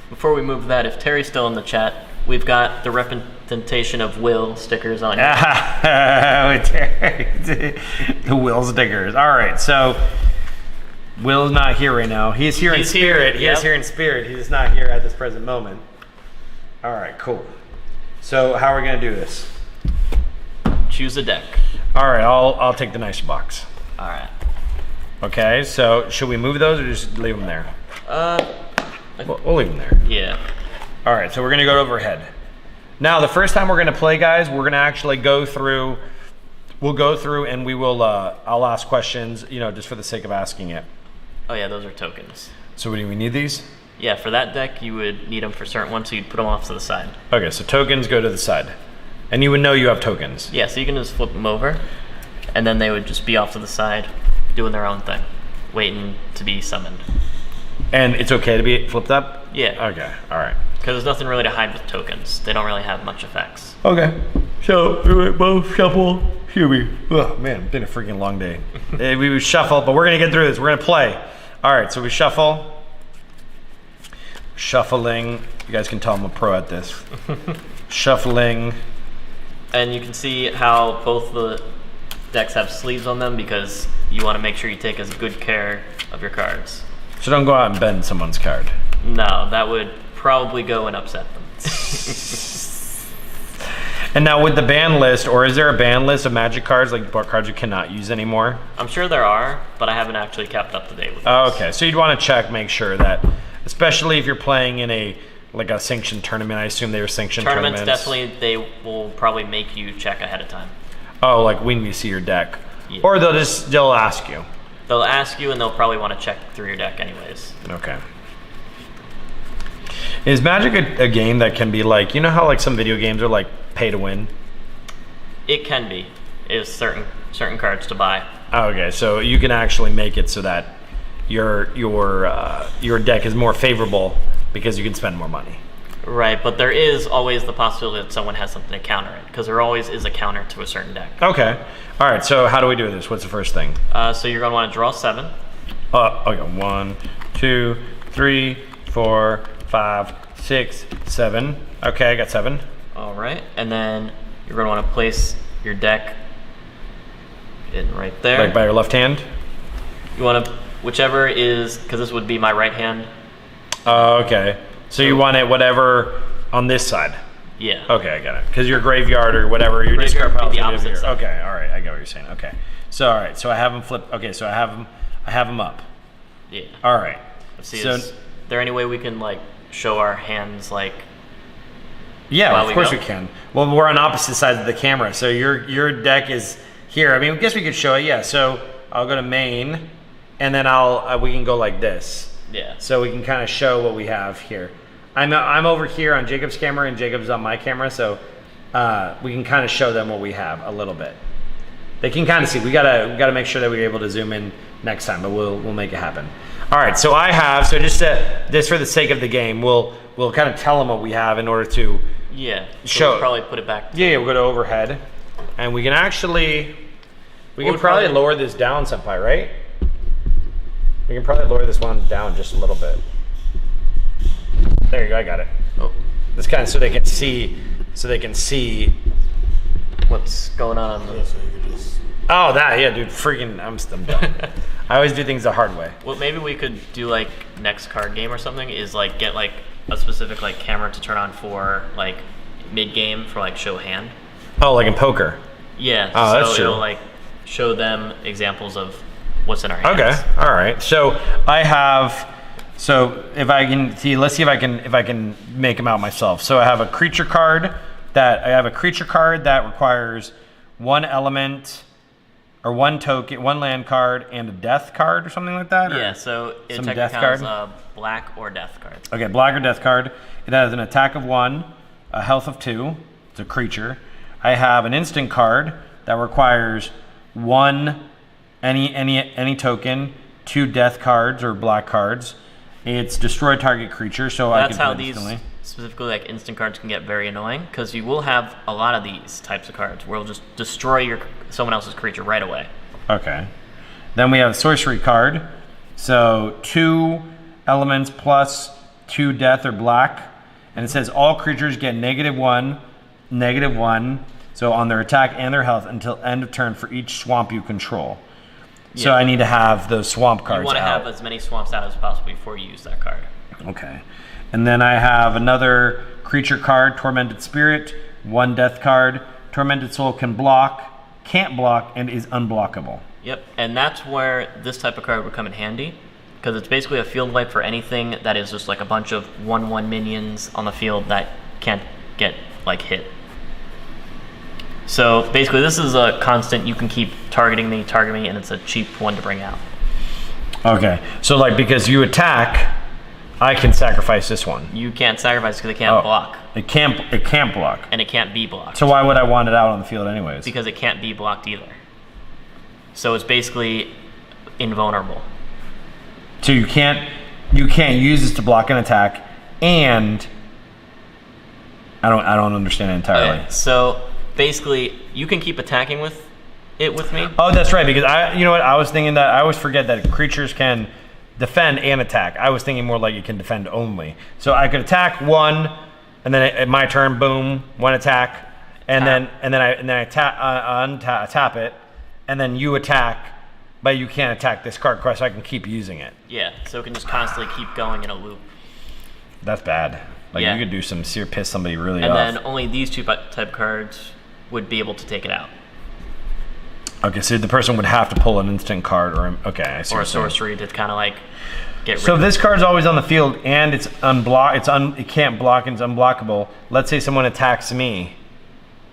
before we move that, if Terry's still in the chat, we've got the representation of Will stickers on here. The Will stickers. All right, so Will's not here right now. He's here in spirit. He is here in spirit. He's not here at this present moment. All right, cool. So how are we gonna do this? Choose a deck. All right, I'll take the nicer box. All right. Okay, so should we move those or just leave them there? We'll leave them there. Yeah. All right, so we're gonna go overhead. Now, the first time we're gonna play, guys, we're gonna actually go through. We'll go through and we will. I'll ask questions, just for the sake of asking it. Oh yeah, those are tokens. So do we need these? Yeah, for that deck, you would need them for certain ones, so you'd put them off to the side. Okay, so tokens go to the side, and you would know you have tokens. Yeah, so you can just flip them over, and then they would just be off to the side, doing their own thing, waiting to be summoned. And it's okay to be flipped up? Yeah. Okay, all right. Because there's nothing really to hide with tokens. They don't really have much effects. Okay. So, both shuffle. Here we. Oh, man, been a freaking long day. We shuffle, but we're going to get through this. We're going to play. All right, so we shuffle. Shuffling. You guys can tell I'm a pro at this. Shuffling. And you can see how both the decks have sleeves on them because you want to make sure you take as good care of your cards. So don't go out and bend someone's card. No, that would probably go and upset them. And now with the ban list, or is there a ban list of Magic cards, like cards you cannot use anymore? I'm sure there are, but I haven't actually kept up to date with those. Okay, so you'd want to check, make sure that, especially if you're playing in a sanctioned tournament. I assume they were sanctioned tournaments. Definitely, they will probably make you check ahead of time. Oh, like when you see your deck. Yeah. Or they'll ask you. They'll ask you, and they'll probably want to check through your deck anyways. Okay. Is Magic a game that can be like, how like some video games are like pay to win? It can be. Is certain cards to buy. Oh, okay, so you can actually make it so that your deck is more favorable because you can spend more money. Right, but there is always the possibility that someone has something to counter it, because there always is a counter to a certain deck. Okay. All right, so how do we do this? What's the first thing? So you're going to want to draw 7. Okay, 1, 2, 3, 4, 5, 6, 7. Okay, I got 7. All right, and then you're going to want to place your deck in right there. Like by your left hand? You want to, whichever is, because this would be my right hand. Oh, okay. So you want it whatever on this side? Yeah. Okay, I got it. Because your graveyard or whatever, your discard pile is the opposite side. Okay, all right, I get what you're saying. Okay. So, all right, so I have them flip. Okay, so I have them up. Yeah. All right. Let's see, is there any way we can, like, show our hands, like... Yeah, of course we can. Well, we're on opposite sides of the camera, so your deck is here. I mean, I guess we could show it, yeah. So I'll go to main, and then we can go like this. Yeah. So we can kind of show what we have here. I'm over here on Jacob's camera, and Jacob's on my camera, so we can kind of show them what we have a little bit. They can kind of see. We gotta make sure that we're able to zoom in next time, but we'll make it happen. All right, so I have, so just this for the sake of the game, we'll kind of tell them what we have in order to show. We'll probably put it back. Yeah, we'll go to overhead, and we can actually, we can probably lower this down, Senpai, right? We can probably lower this one down just a little bit. There you go, I got it. Oh. This kind of so they can see what's going on. Oh, that, yeah, dude, freaking, I'm done. I always do things the hard way. Well, maybe we could do, like, next card game or something, is, like, get, like, a specific, like, camera to turn on for, like, mid-game for, like, show hand. Oh, like in poker? Yeah. Oh, so that's true. it'll, like, show them examples of what's in our hands. Okay, all right. So I have, so if I can see, let's see if I can make them out myself. So I have a creature card that requires 1 element or 1 token, 1 land card, and a death card or something like that? Yeah, so it some technically death counts card? black or death card. Okay, black or death card. It has an attack of 1, a health of 2. It's a creature. I have an instant card that requires 1 any token, 2 death cards or black cards. It's destroy target creature, so that's I can how do it instantly. These specifically, like, instant cards can get very annoying, because you will have a lot of these types of cards where it'll just destroy someone else's creature right away. Okay. Then we have a sorcery card. So 2 elements plus 2 death or black, and it says all creatures get -1, so on their attack and their health until end of turn for each swamp you control. So I need to have those swamp cards out. You want to have as many swamps out as possible before you use that card. Okay. And then I have another creature card, Tormented Spirit, 1 death card. Tormented Soul can block, can't block, and is unblockable. Yep, and that's where this type of card would come in handy, because it's basically a field wipe for anything that is just like a bunch of 1/1 minions on the field that can't get, like, hit. So basically this is a constant, you can keep targeting me, and it's a cheap one to bring out. Okay, so like because you attack, I can sacrifice this one. You can't sacrifice because it can't block. It can't block. And it can't be blocked. So why would I want it out on the field anyways? Because it can't be blocked either. So it's basically invulnerable. So you can't use this to block an attack, and I don't understand it entirely. Okay, so basically you can keep attacking with me. Oh, that's right, because you know what, I was thinking that I always forget that creatures can defend and attack. I was thinking more like it can defend only. So I could attack 1, and then at my turn, boom, 1 attack, and then I tap it, and then you attack, but you can't attack this card, so I can keep using it. Yeah, so it can just constantly keep going in a loop. That's bad. Like you could do some piss somebody really off. And then only these 2 type cards would be able to take it out. Okay, so the person would have to pull an instant card or I see. Or a sorcery to kind of like get rid So of this card's always on the field, and it's it can't block, and it's unblockable. Let's say someone attacks me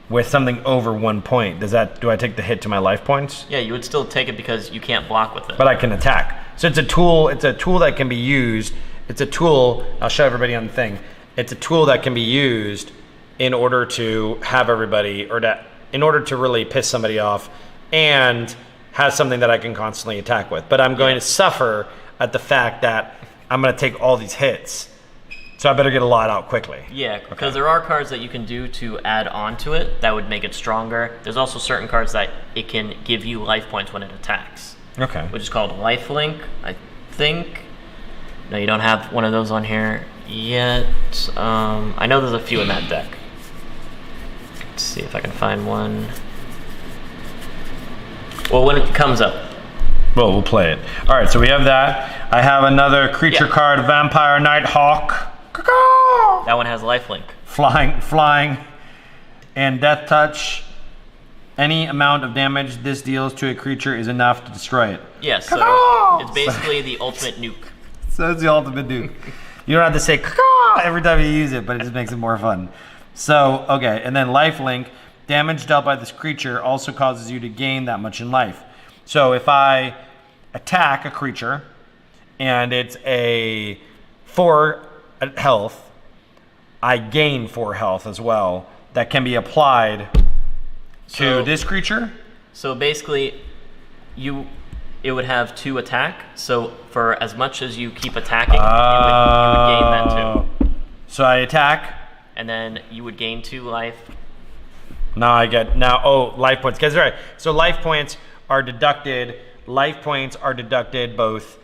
with something over 1 point. Do I take the hit to my life points? Yeah, you would still take it because you can't block with it. But I can attack. So it's a tool that can be used. It's a tool, I'll show everybody on the thing. It's a tool that can be used in order to have everybody, in order to really piss somebody off and have something that I can constantly attack with. But I'm going to suffer at the fact that I'm going to take all these hits. So I better get a lot out quickly. Yeah, because there are cards that you can do to add on to it that would make it stronger. There's also certain cards that it can give you life points when it attacks. Okay. Which is called lifelink, I think. No, you don't have one of those on here yet. I know there's a few in that deck. Let's see if I can find one. Well, when it comes up. Well, we'll play it. All right, so we have that. I have another creature card, Vampire Nighthawk. That one has lifelink. Flying, and death touch. Any amount of damage this deals to a creature is enough to destroy it. Yeah, so it's basically the ultimate nuke. So it's the ultimate nuke. You don't have to say "caw" every time you use it, but it just makes it more fun. So, okay, and then lifelink. Damage dealt by this creature also causes you to gain that much in life. So if I attack a creature and it's a 4 health, I gain 4 health as well. That can be applied to this creature. So basically, it would have 2 attack. So for as much as you keep attacking, you would gain that 2. So I attack, and then you would gain 2 life. Life points. Guys, right. So life points are deducted. Life points are deducted both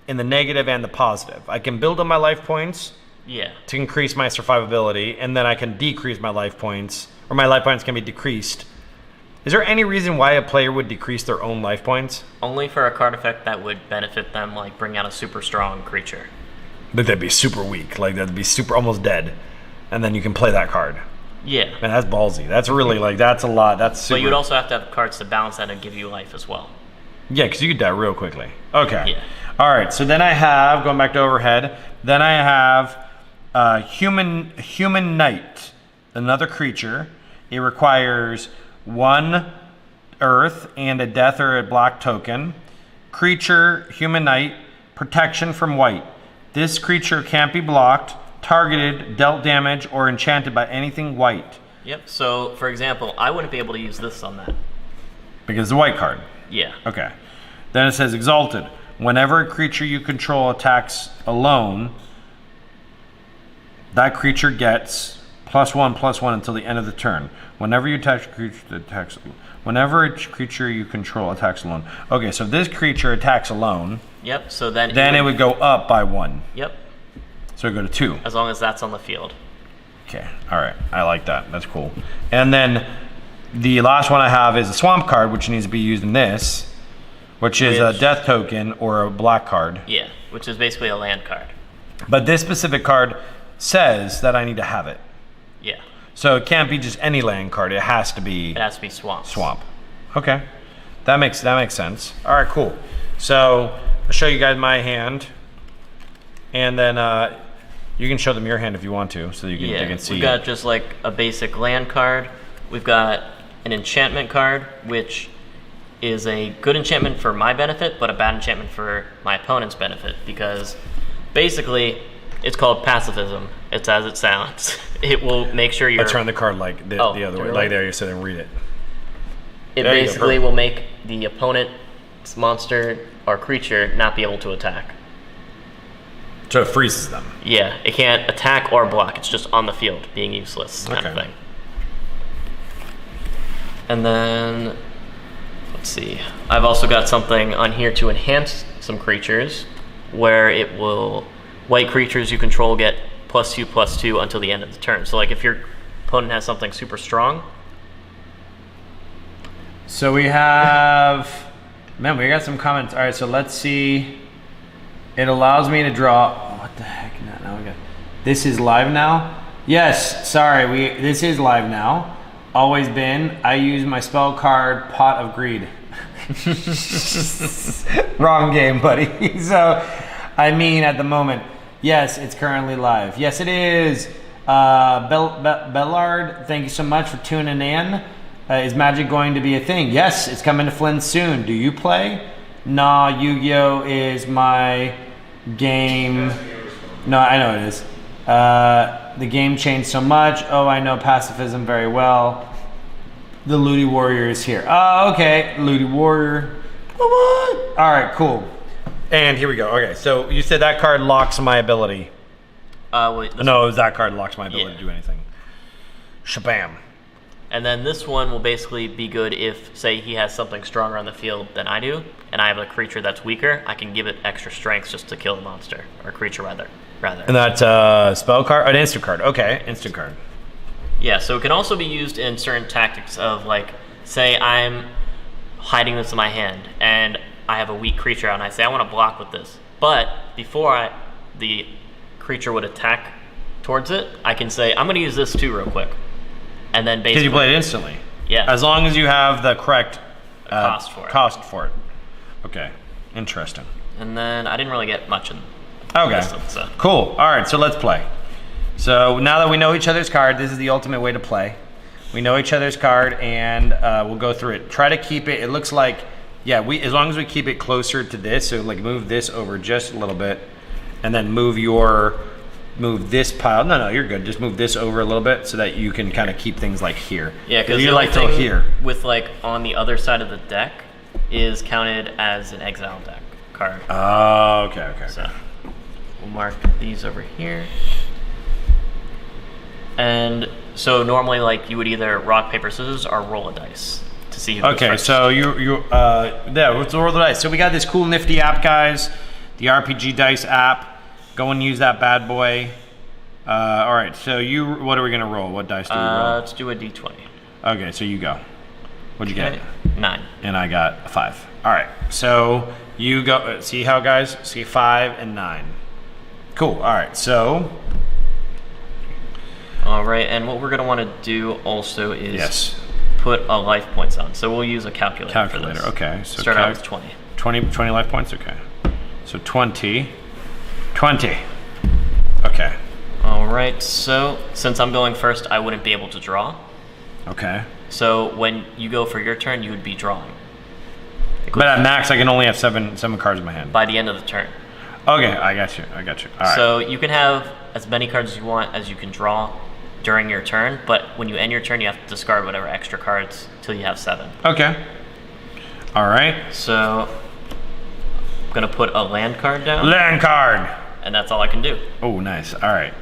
in the negative and the positive. I can build on my life points. Yeah. To increase my survivability, and then I can decrease my life points, or my life points can be decreased. Is there any reason why a player would decrease their own life points? Only for a card effect that would benefit them, like bring out a super strong creature. But that'd be super weak, like that'd be super almost dead, and then you can play that card. Yeah. Man, that's ballsy. That's really that's a lot. That's super. But you'd also have to have cards to balance that and give you life as well. Yeah, because you could die real quickly. Okay. Yeah. All right. So then I have, going back to overhead. Then I have human knight, another creature. It requires 1 earth and a death or a black token. Creature, human knight, protection from white. This creature can't be blocked, targeted, dealt damage, or enchanted by anything white. Yep. So, for example, I wouldn't be able to use this on that. Because it's a white card. Yeah. Okay. Then it says exalted. Whenever a creature you control attacks alone, that creature gets +1/+1 until the end of the turn. Whenever you attack a creature that attacks, whenever a creature you control attacks alone. Okay, so if this creature attacks alone. Yep. So then it would go up by 1. Yep. So it would go to 2. As long as that's on the field. Okay. All right. I like that. That's cool. And then the last one I have is a swamp card, which needs to be used in this, which is a death token or a black card. Yeah, which is basically a land card. But this specific card says that I need to have it. Yeah. So it can't be just any land card. It has to be. It has to be swamp. Swamp. Okay. That makes sense. All right, cool. So I'll show you guys my hand, and then you can show them your hand if you want to, so you can see. We've got just like a basic land card. We've got an enchantment card, which is a good enchantment for my benefit, but a bad enchantment for my opponent's benefit, because basically it's called pacifism. It's as it sounds. It will make sure you're... I'll turn the card like the other way. Like there, you sit and read it. It basically will make the opponent's monster or creature not be able to attack. So it freezes them. Yeah, it can't attack or block. It's just on the field, being useless kind of thing. And then, let's see. I've also got something on here to enhance some creatures, where it will... White creatures you control get +2/+2 until the end of the turn. So like if your opponent has something super strong. So we have... Man, we got some comments. All right, so let's see. It allows me to draw... Oh, what the heck? Now we got... This is live now? Yes, sorry. This is live now. Always been. I use my spell card, Pot of Greed. Wrong game, buddy. So, I mean, at the moment, yes, it's currently live. Yes, it is. Bellard, thank you so much for tuning in. Is Magic going to be a thing? Yes, it's coming to Flynn soon. Do you play? Nah, Yu-Gi-Oh is my game. No, I know it is. The game changed so much. Oh, I know pacifism very well. The Ludi Warrior is here. Oh, okay. Ludi Warrior. What? All right, cool. And here we go. Okay, so you said that card locks my ability. Wait, No, it was that card locks my ability to do anything. Shabam. And then this one will basically be good if, say, he has something stronger on the field than I do, and I have a creature that's weaker. I can give it extra strength just to kill the monster or creature rather. And that's a spell card, an instant card. Okay, instant card. Yeah, so it can also be used in certain tactics of, like, say I'm hiding this in my hand and I have a weak creature out and I say I want to block with this, but before the creature would attack towards it, I can say I'm going to use this too real quick, and then basically because you play it instantly. Yeah, as long as you have the correct cost for it. Okay, interesting. And then I didn't really get much in. Okay, so. Cool. All right, so let's play. So now that we know each other's card, this is the ultimate way to play. We know each other's card, and we'll go through it. Try to keep it. It looks like, yeah, as long as we keep it closer to this, so like move this over just a little bit, and then move this pile. No, you're good. Just move this over a little bit so that you can kind of keep things like here. Yeah, because you're like till here. With like on the other side of the deck is counted as an exile deck card. Oh, okay. So we'll mark these over here. And so normally, like, you would either rock, paper, scissors or roll a dice to see who goes first. So let's roll the dice. So we got this cool nifty app, guys, the RPG Dice app. Go and use that bad boy. All right, so what are we gonna roll? What dice do we roll? Let's do a d20. Okay, so you go. What'd you get? 9. And I got a 5. All right, so you go. See how, guys? See 5 and 9. Cool. All right, so. All right, and what we're going to want to do also is put a life points on. So we'll use a calculator for this. Okay. So start out with 20. 20 life points, okay. So 20. Okay. All right, so since I'm going first, I wouldn't be able to draw. Okay. So when you go for your turn, you would be drawing. But at max, I can only have seven cards in my hand. By the end of the turn. Okay, I got you. All right. So you can have as many cards as you want as you can draw during your turn, but when you end your turn, you have to discard whatever extra cards till you have 7. Okay. All right. So I'm gonna put a land card down. Land card. And that's all I can do. Oh, nice. All right.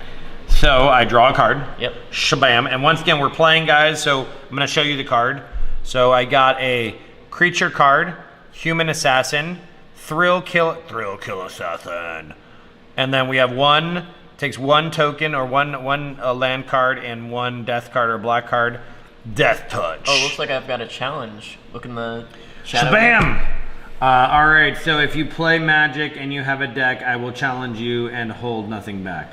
So I draw a card. Yep. Shabam. And once again, we're playing, guys. So I'm gonna show you the card. So I got a creature card, human assassin, thrill kill assassin, and then we have takes one token or one land card and one death card or black card. Death touch. Oh, looks like I've got a challenge. Look in the shadow. Shabam! All right, so if you play Magic and you have a deck, I will challenge you and hold nothing back.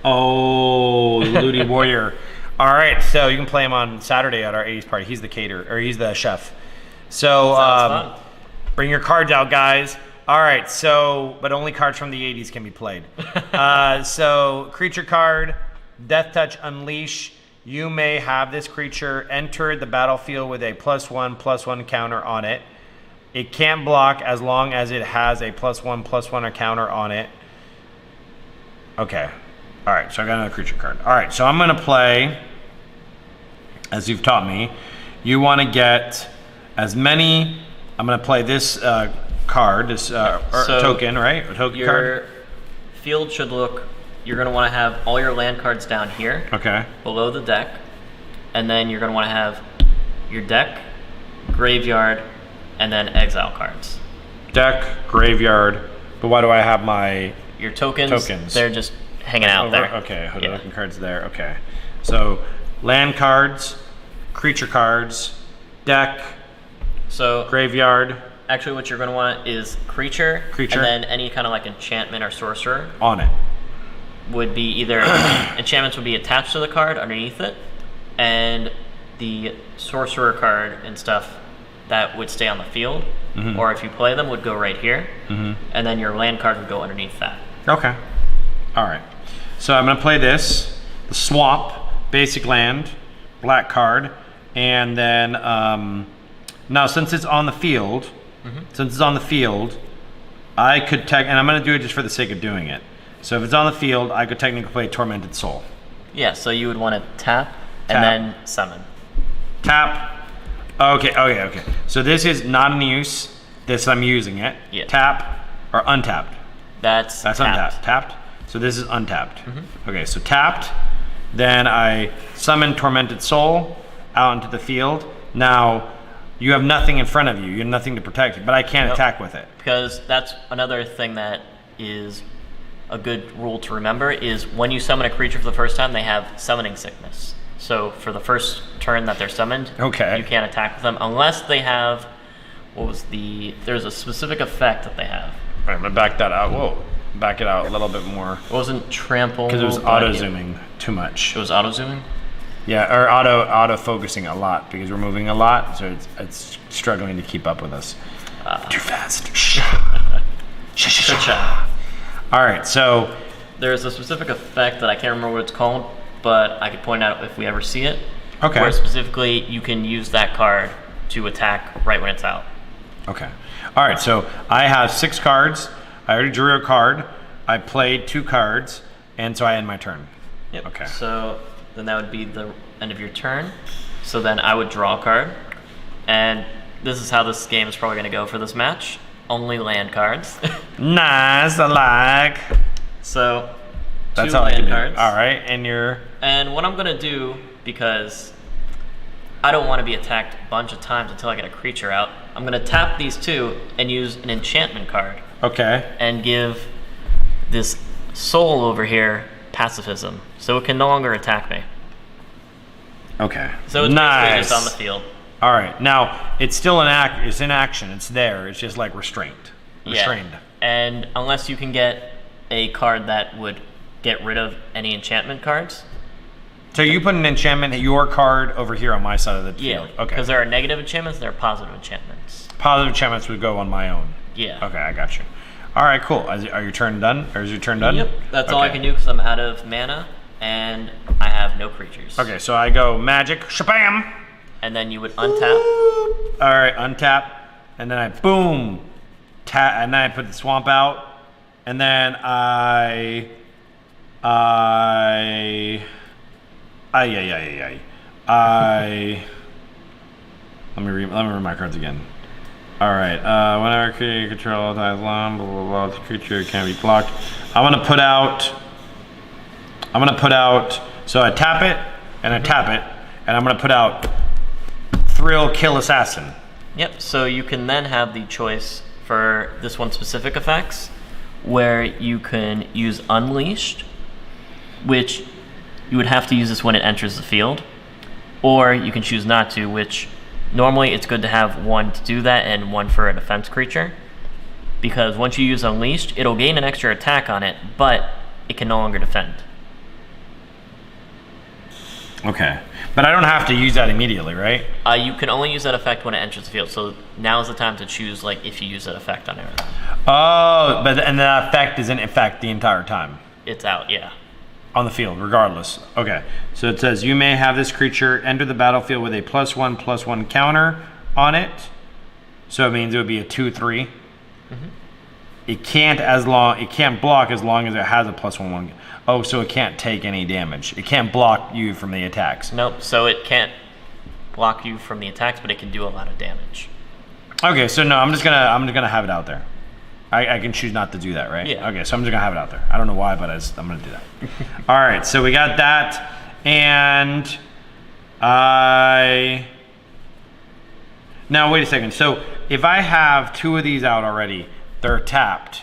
Oh, Ludi Warrior. All right, so you can play him on Saturday at our 80s party. He's the caterer, or he's the chef. So bring your cards out, guys. All right, so, but only cards from the 80s can be played. So, creature card, Death Touch Unleash. You may have this creature enter the battlefield with a +1/+1 counter on it. It can't block as long as it has a +1/+1 counter on it. Okay. All right, so I got another creature card. All right, so I'm going to play, as you've taught me, you want to get as many, I'm going to play this card, this token, right? A token card. Your field should look, you're going to want to have all your land cards down here. Okay. Below the deck. And then you're going to want to have your deck, graveyard, and then exile cards. Deck, graveyard, but why do I have your tokens? They're just hanging out there. Okay, token cards there, okay. So, land cards, creature cards, deck, graveyard. Actually, what you're going to want is creature, and then any kind of like enchantment or sorcerer on it. Would be either enchantments would be attached to the card underneath it, and the sorcerer card and stuff that would stay on the field, or if you play them would go right here, and then your land card would go underneath that. Okay. All right. So I'm going to play this, the swamp, basic land, black card, and then now since it's on the field. I could and I'm going to do it just for the sake of doing it. So if it's on the field, I could technically play Tormented Soul. Yeah, so you would want to tap and then summon. Tap. Okay. So this is not in use. This I'm using it. Yeah. Tap or untapped. That's tapped. Untapped. Tapped. So this is untapped. Okay, so tapped. Then I summon Tormented Soul out into the field. Now, you have nothing in front of you. You have nothing to protect you, but I can't attack with it. Because that's another thing that is a good rule to remember is when you summon a creature for the first time, they have summoning sickness. So for the first turn that they're summoned, you can't attack with them unless they have, there's a specific effect that they have. All right, I'm gonna back that out. Whoa. Back it out a little bit more. It wasn't trample. Because it was auto-zooming too much. It was auto-zooming? Yeah, or auto-focusing a lot because we're moving a lot, so it's struggling to keep up with us. Too fast. All right, so... There's a specific effect that I can't remember what it's called, but I could point out if we ever see it. Okay. Where specifically you can use that card to attack right when it's out. Okay. All right, so I have 6 cards. I already drew a card. I played 2 cards, and so I end my turn. Yep. Okay. So then that would be the end of your turn. So then I would draw a card, and this is how this game is probably going to go for this match. Only land cards. Nice, I like. So that's 2 all I can land do. cards. All right, and you're... And what I'm going to do, because I don't want to be attacked a bunch of times until I get a creature out, I'm going to tap these 2 and use an enchantment card. Okay. And give this soul over here pacifism, so it can no longer attack me. Okay. So it's basically just on the field. All right. Now it's still it's in action. It's there. It's just like restrained. Restrained. Yeah. And unless you can get a card that would get rid of any enchantment cards. So you put an enchantment, your card over here on my side of the field. Yeah. Okay. Because there are negative enchantments, there are positive enchantments. Positive enchantments would go on my own. Yeah. Okay, I got you. All right, cool. Are your turn done? Or is your turn done? Yep. That's all I can do because I'm out of mana and I have no creatures. Okay, so I go magic, shabam. And then you would untap. All right, untap, and then I boom, tap, and then I put the swamp out, and then I let me read my cards again. All right, whenever creature control dies long, blah blah blah, the creature can't be blocked. I'm gonna put out. So I tap it and I tap it, and I'm gonna put out Thrill Kill Assassin. Yep. So you can then have the choice for this one specific effects, where you can use Unleashed, which you would have to use this when it enters the field, or you can choose not to, which normally it's good to have 1 to do that and 1 for a defense creature, because once you use Unleashed, it'll gain an extra attack on it, but it can no longer defend. Okay, but I don't have to use that immediately, right? You can only use that effect when it enters the field, so now is the time to choose like if you use that effect on it or not. Oh, and that effect is in effect the entire time. It's out, yeah. On the field, regardless. Okay, so it says you may have this creature enter the battlefield with a +1/+1 counter on it. So it means it would be a 2/3. Mm-hmm. It can't block as long as it has a +1/+1. Oh, so it can't take any damage. It can't block you from the attacks. Nope. So it can't block you from the attacks, but it can do a lot of damage. Okay, so no, I'm just gonna have it out there. I can choose not to do that, right? Yeah. Okay, so I'm just gonna have it out there. I don't know why, but I'm gonna do that. All right, so we got that, and now wait a second. So if I have 2 of these out already, they're tapped.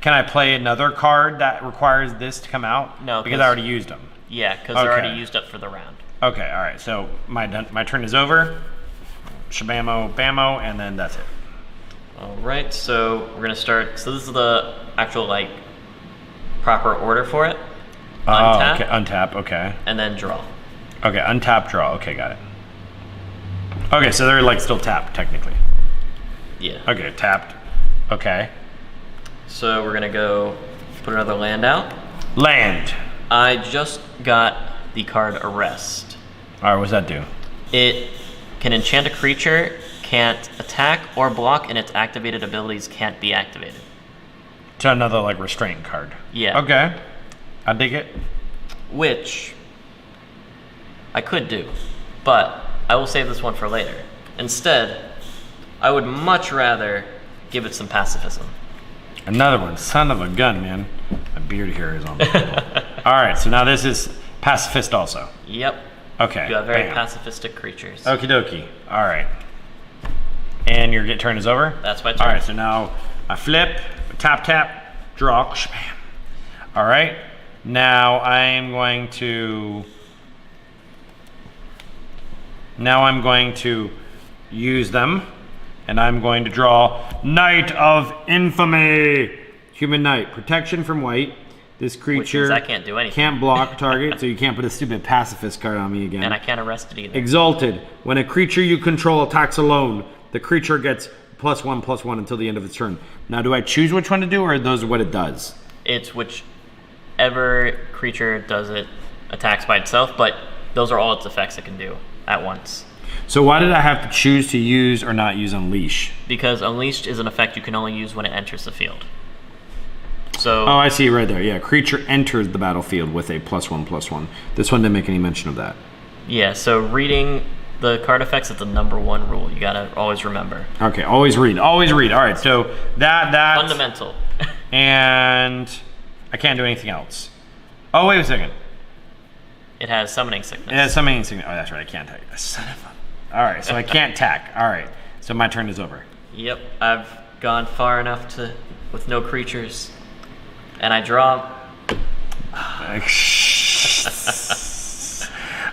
Can I play another card that requires this to come out? No, because I already used them. Yeah, because they're already used up for the round. Okay, all right. So my turn is over. Shabamo, bamo, and then that's it. All right, so we're gonna start. So this is the actual like proper order for it. Untap. Okay, untap. Okay. And then draw. Okay, untap, draw. Okay, got it. Okay, so they're like still tapped technically. Yeah. Okay, tapped. Okay. So we're gonna go put another land out. Land. I just got the card Arrest. All right, what's that do? It can enchant a creature, can't attack or block, and its activated abilities can't be activated. So another like restraint card. Yeah. Okay. I dig it. which I could do, but I will save this one for later. Instead, I would much rather give it some pacifism. Another one, son of a gun, man. My beard here is on the table. All right, so now this is pacifist also. Yep. Okay. You have very bam. pacifistic creatures. Okie dokie. All right. And your turn is over? That's my turn. All right, so now I flip, tap, tap, draw, bam. All right. Now I'm going to use them, and I'm going to draw Knight of Infamy. Human Knight, protection from white. This creature Which means I can't do anything. Can't block target, so you can't put a stupid pacifist card on me again. And I can't arrest it either. Exalted, when a creature you control attacks alone, the creature gets +1/+1 until the end of its turn. Now, do I choose which one to do, or are those what it does? It's whichever creature does it attacks by itself, but those are all its effects it can do at once. So why did I have to choose to use or not use Unleash? Because Unleashed is an effect you can only use when it enters the field. So Oh, I see right there. Yeah, creature enters the battlefield with a +1/+1. This one didn't make any mention of that. yeah, so reading the card effects is the #1 rule. You gotta always remember. Okay, always read. Always read. All right, so that Fundamental. and I can't do anything else. Oh, wait a second. It has summoning sickness. It has something. Oh, that's right. I can't attack. Son of a. All right, so I can't tack. All right, so my turn is over. Yep, I've gone far enough with no creatures, and I draw.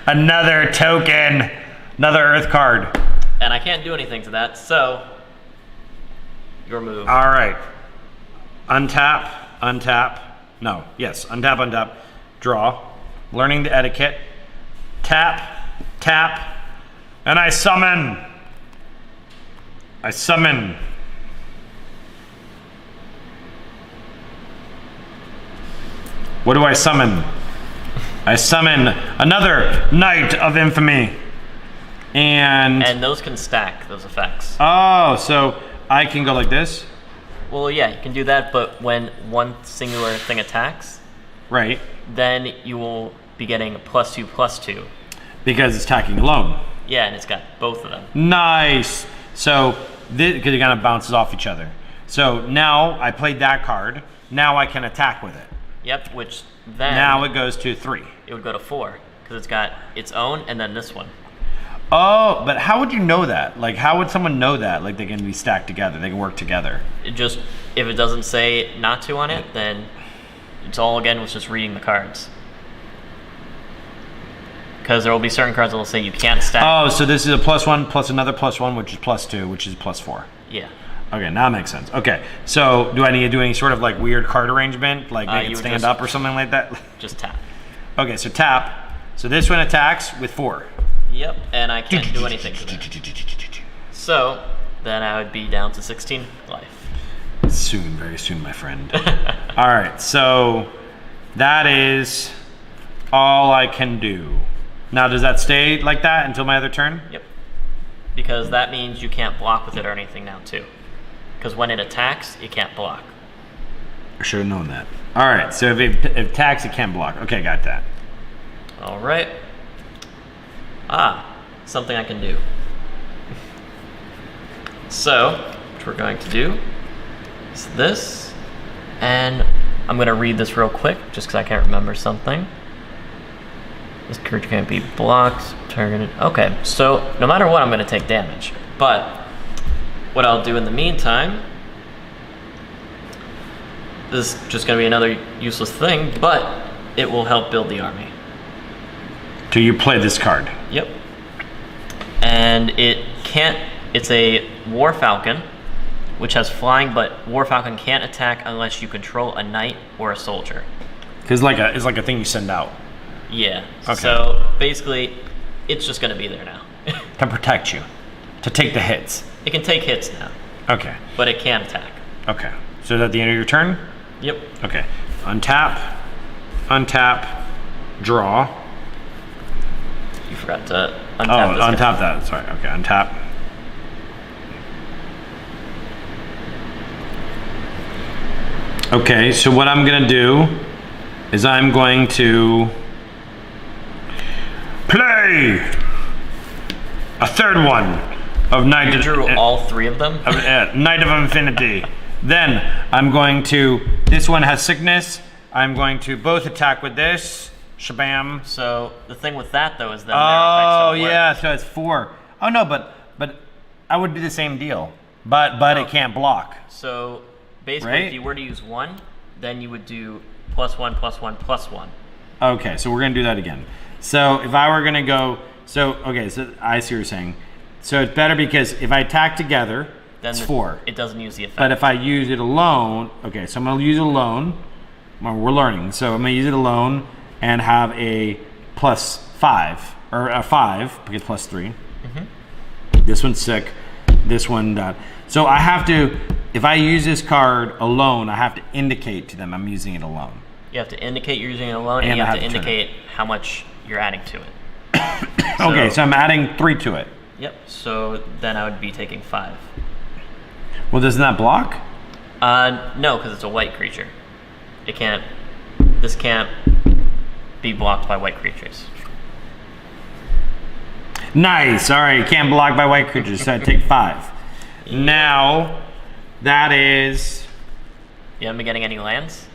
Another token, another Earth card. And I can't do anything to that, so your move. All right, untap, untap. No, yes, untap, untap, draw. Learning the etiquette. Tap, tap, and I summon. I summon. What do I summon? I summon another Knight of Infamy. And those can stack, those effects. oh, so I can go like this? Well, yeah, you can do that, but when one singular thing attacks, Right. then you will be getting a +2/+2. Because it's attacking alone. Yeah, and it's got both of them. Nice. So, because it kind of bounces off each other. So now I played that card. Now I can attack with it. Yep, which then Now it goes to 3. it would go to 4, because it's got its own and then this one. Oh, but how would you know that? Like, how would someone know that? Like, they can be stacked together. They can work together. It just, if it doesn't say not to on it, then it's all, again, was just reading the cards. Because there will be certain cards that will say you can't stack. Oh, so this is a +1 plus another +1, which is +2, which is +4. Yeah. Okay, now it makes sense. Okay, so do I need to do any sort of like weird card arrangement? Like make you it would stand just- up or something like that? Just tap. Okay, so tap. So this one attacks with 4. Yep, and I can't do anything to that. So, then I would be down to 16 life. Soon, very soon, my friend. All right, so that is all I can do. Now, does that stay like that until my other turn? Yep. Because that means you can't block with it or anything now, too. Because when it attacks, it can't block. I should have known that. All right, so if it attacks, it can't block. Okay, got that. All right. Something I can do. So, what we're going to do is this, and I'm going to read this real quick, just because I can't remember something. This creature can't be blocked, targeted. Okay, so no matter what, I'm going to take damage. But what I'll do in the meantime, this is just going to be another useless thing, but it will help build the army. Do you play this card? Yep. And it's a War Falcon, which has flying, but War Falcon can't attack unless you control a knight or a soldier. Because it's like a thing you send out. Yeah. Okay. So basically, it's just going to be there now. To protect you. To take the hits. It can take hits now, Okay. but it can't attack. Okay. So is that the end of your turn? Yep. Okay. Untap. Untap. Draw. You forgot to untap this guy. Untap that. Sorry. Okay. Untap. Okay. So what I'm gonna do is I'm going to Yay! A third one of Night. You drew all 3 of them? Night of Infinity. Then I'm going to, this one has sickness. I'm going to both attack with this. Shabam. So the thing with that though is that their effects don't work. Yeah, so it's 4. Oh no, but I would do the same deal. But it can't block. So basically, right? if you were to use 1, then you would do +1, +1, +1. Okay, so we're gonna do that again. So if I were gonna go, so I see what you're saying. So it's better because if I attack together, Then it's 4. It doesn't use the effect. But if I use it alone, okay, so I'm gonna use it alone. Well, we're learning, so I'm gonna use it alone and have a +5 or a 5 because +3. This one's sick. This one that. So I have to, if I use this card alone, I have to indicate to them I'm using it alone. You have to indicate you're using it alone, and you have to indicate how much you're adding to it. Okay, so I'm adding 3 to it. Yep. So then I would be taking 5. Well, doesn't that block? No, because it's a white creature. It can't. This can't be blocked by white creatures. Nice. All right, can't block by white creatures, so I take 5. Now, that is. You haven't been getting any lands?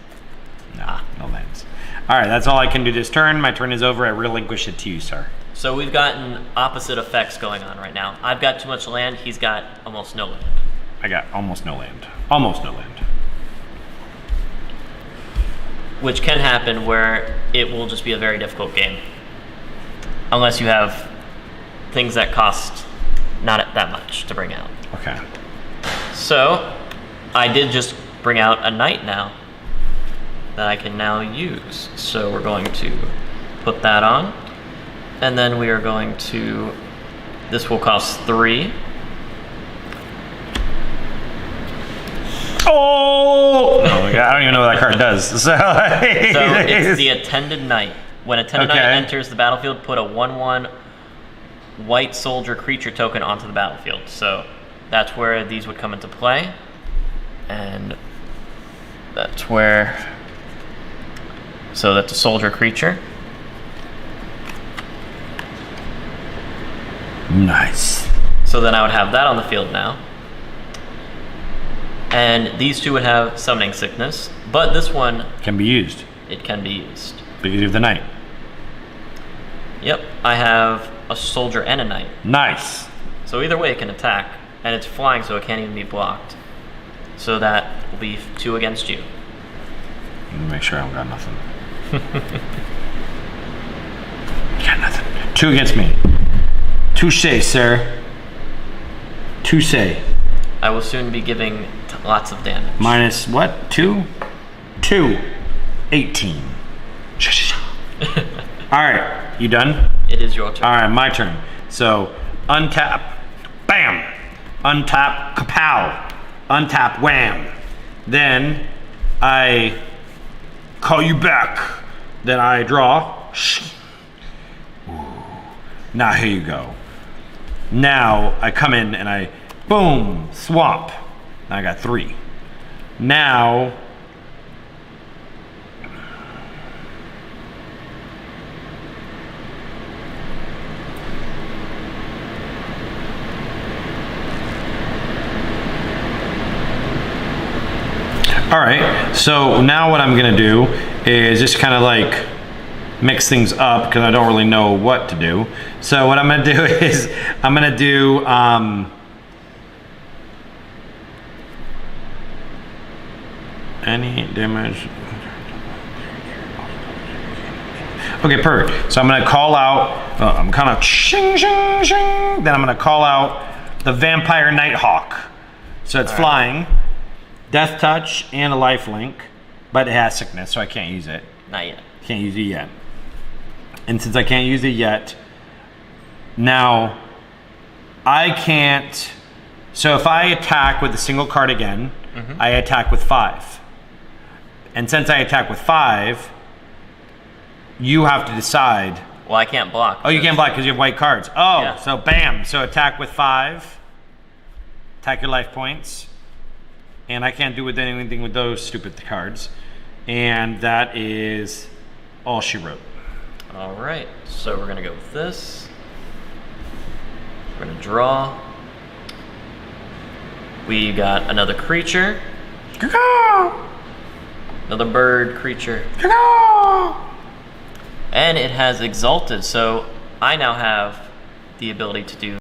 No lands. All right, that's all I can do this turn. My turn is over. I relinquish it to you, sir. So we've gotten opposite effects going on right now. I've got too much land. He's got almost no land. I got almost no land. Almost no land. Which can happen where it will just be a very difficult game. Unless you have things that cost not that much to bring out. Okay. So, I did just bring out a knight now that I can now use. So we're going to put that on. And then we are going to, this will cost 3. Oh! No, I don't even know what that card does. So it's the Attended Knight. When Attended Knight enters the battlefield, put a 1/1 white soldier creature token onto the battlefield. So that's where these would come into play. And that's where, so that's a soldier creature. Nice. So then I would have that on the field now. And these 2 would have Summoning Sickness, but this one can be used. It can be used. Because you have the knight. Yep, I have a soldier and a knight. Nice. So either way it can attack, and it's flying so it can't even be blocked. So that will be 2 against you. Let me make sure I don't got nothing. Got nothing. 2 against me. Touché, sir. Touché. I will soon be giving lots of damage. Minus what? 2? 2. 18. Alright, you done? It is your turn. Alright, my turn. So, untap, bam! Untap, kapow! Untap, wham! Then, I call you back. Then I draw. Ooh. Now, here you go. Now, I come in and I, boom, swamp. Now I got 3. Now, all right, so now what I'm gonna do is just kind of like mix things up because I don't really know what to do. So what I'm gonna do is I'm gonna do any damage. Okay, perfect. So I'm gonna call out, I'm kind of shing, shing, shing. Then I'm gonna call out the Vampire Nighthawk. So it's flying, Death Touch, and a life link, but it has sickness, so I can't use it. Not yet. Can't use it yet. And since I can't use it yet, now I can't, so if I attack with a single card again, I attack with 5. And since I attack with 5, you have to decide. Well, I can't block. Oh, you can't block because you have white cards. Oh, yeah. So bam. So attack with 5. Attack your life points. And I can't do with anything with those stupid cards. And that is all she wrote. All right, so we're gonna go with this. We're gonna draw. We got another creature. Another bird creature. And it has Exalted, so I now have the ability to do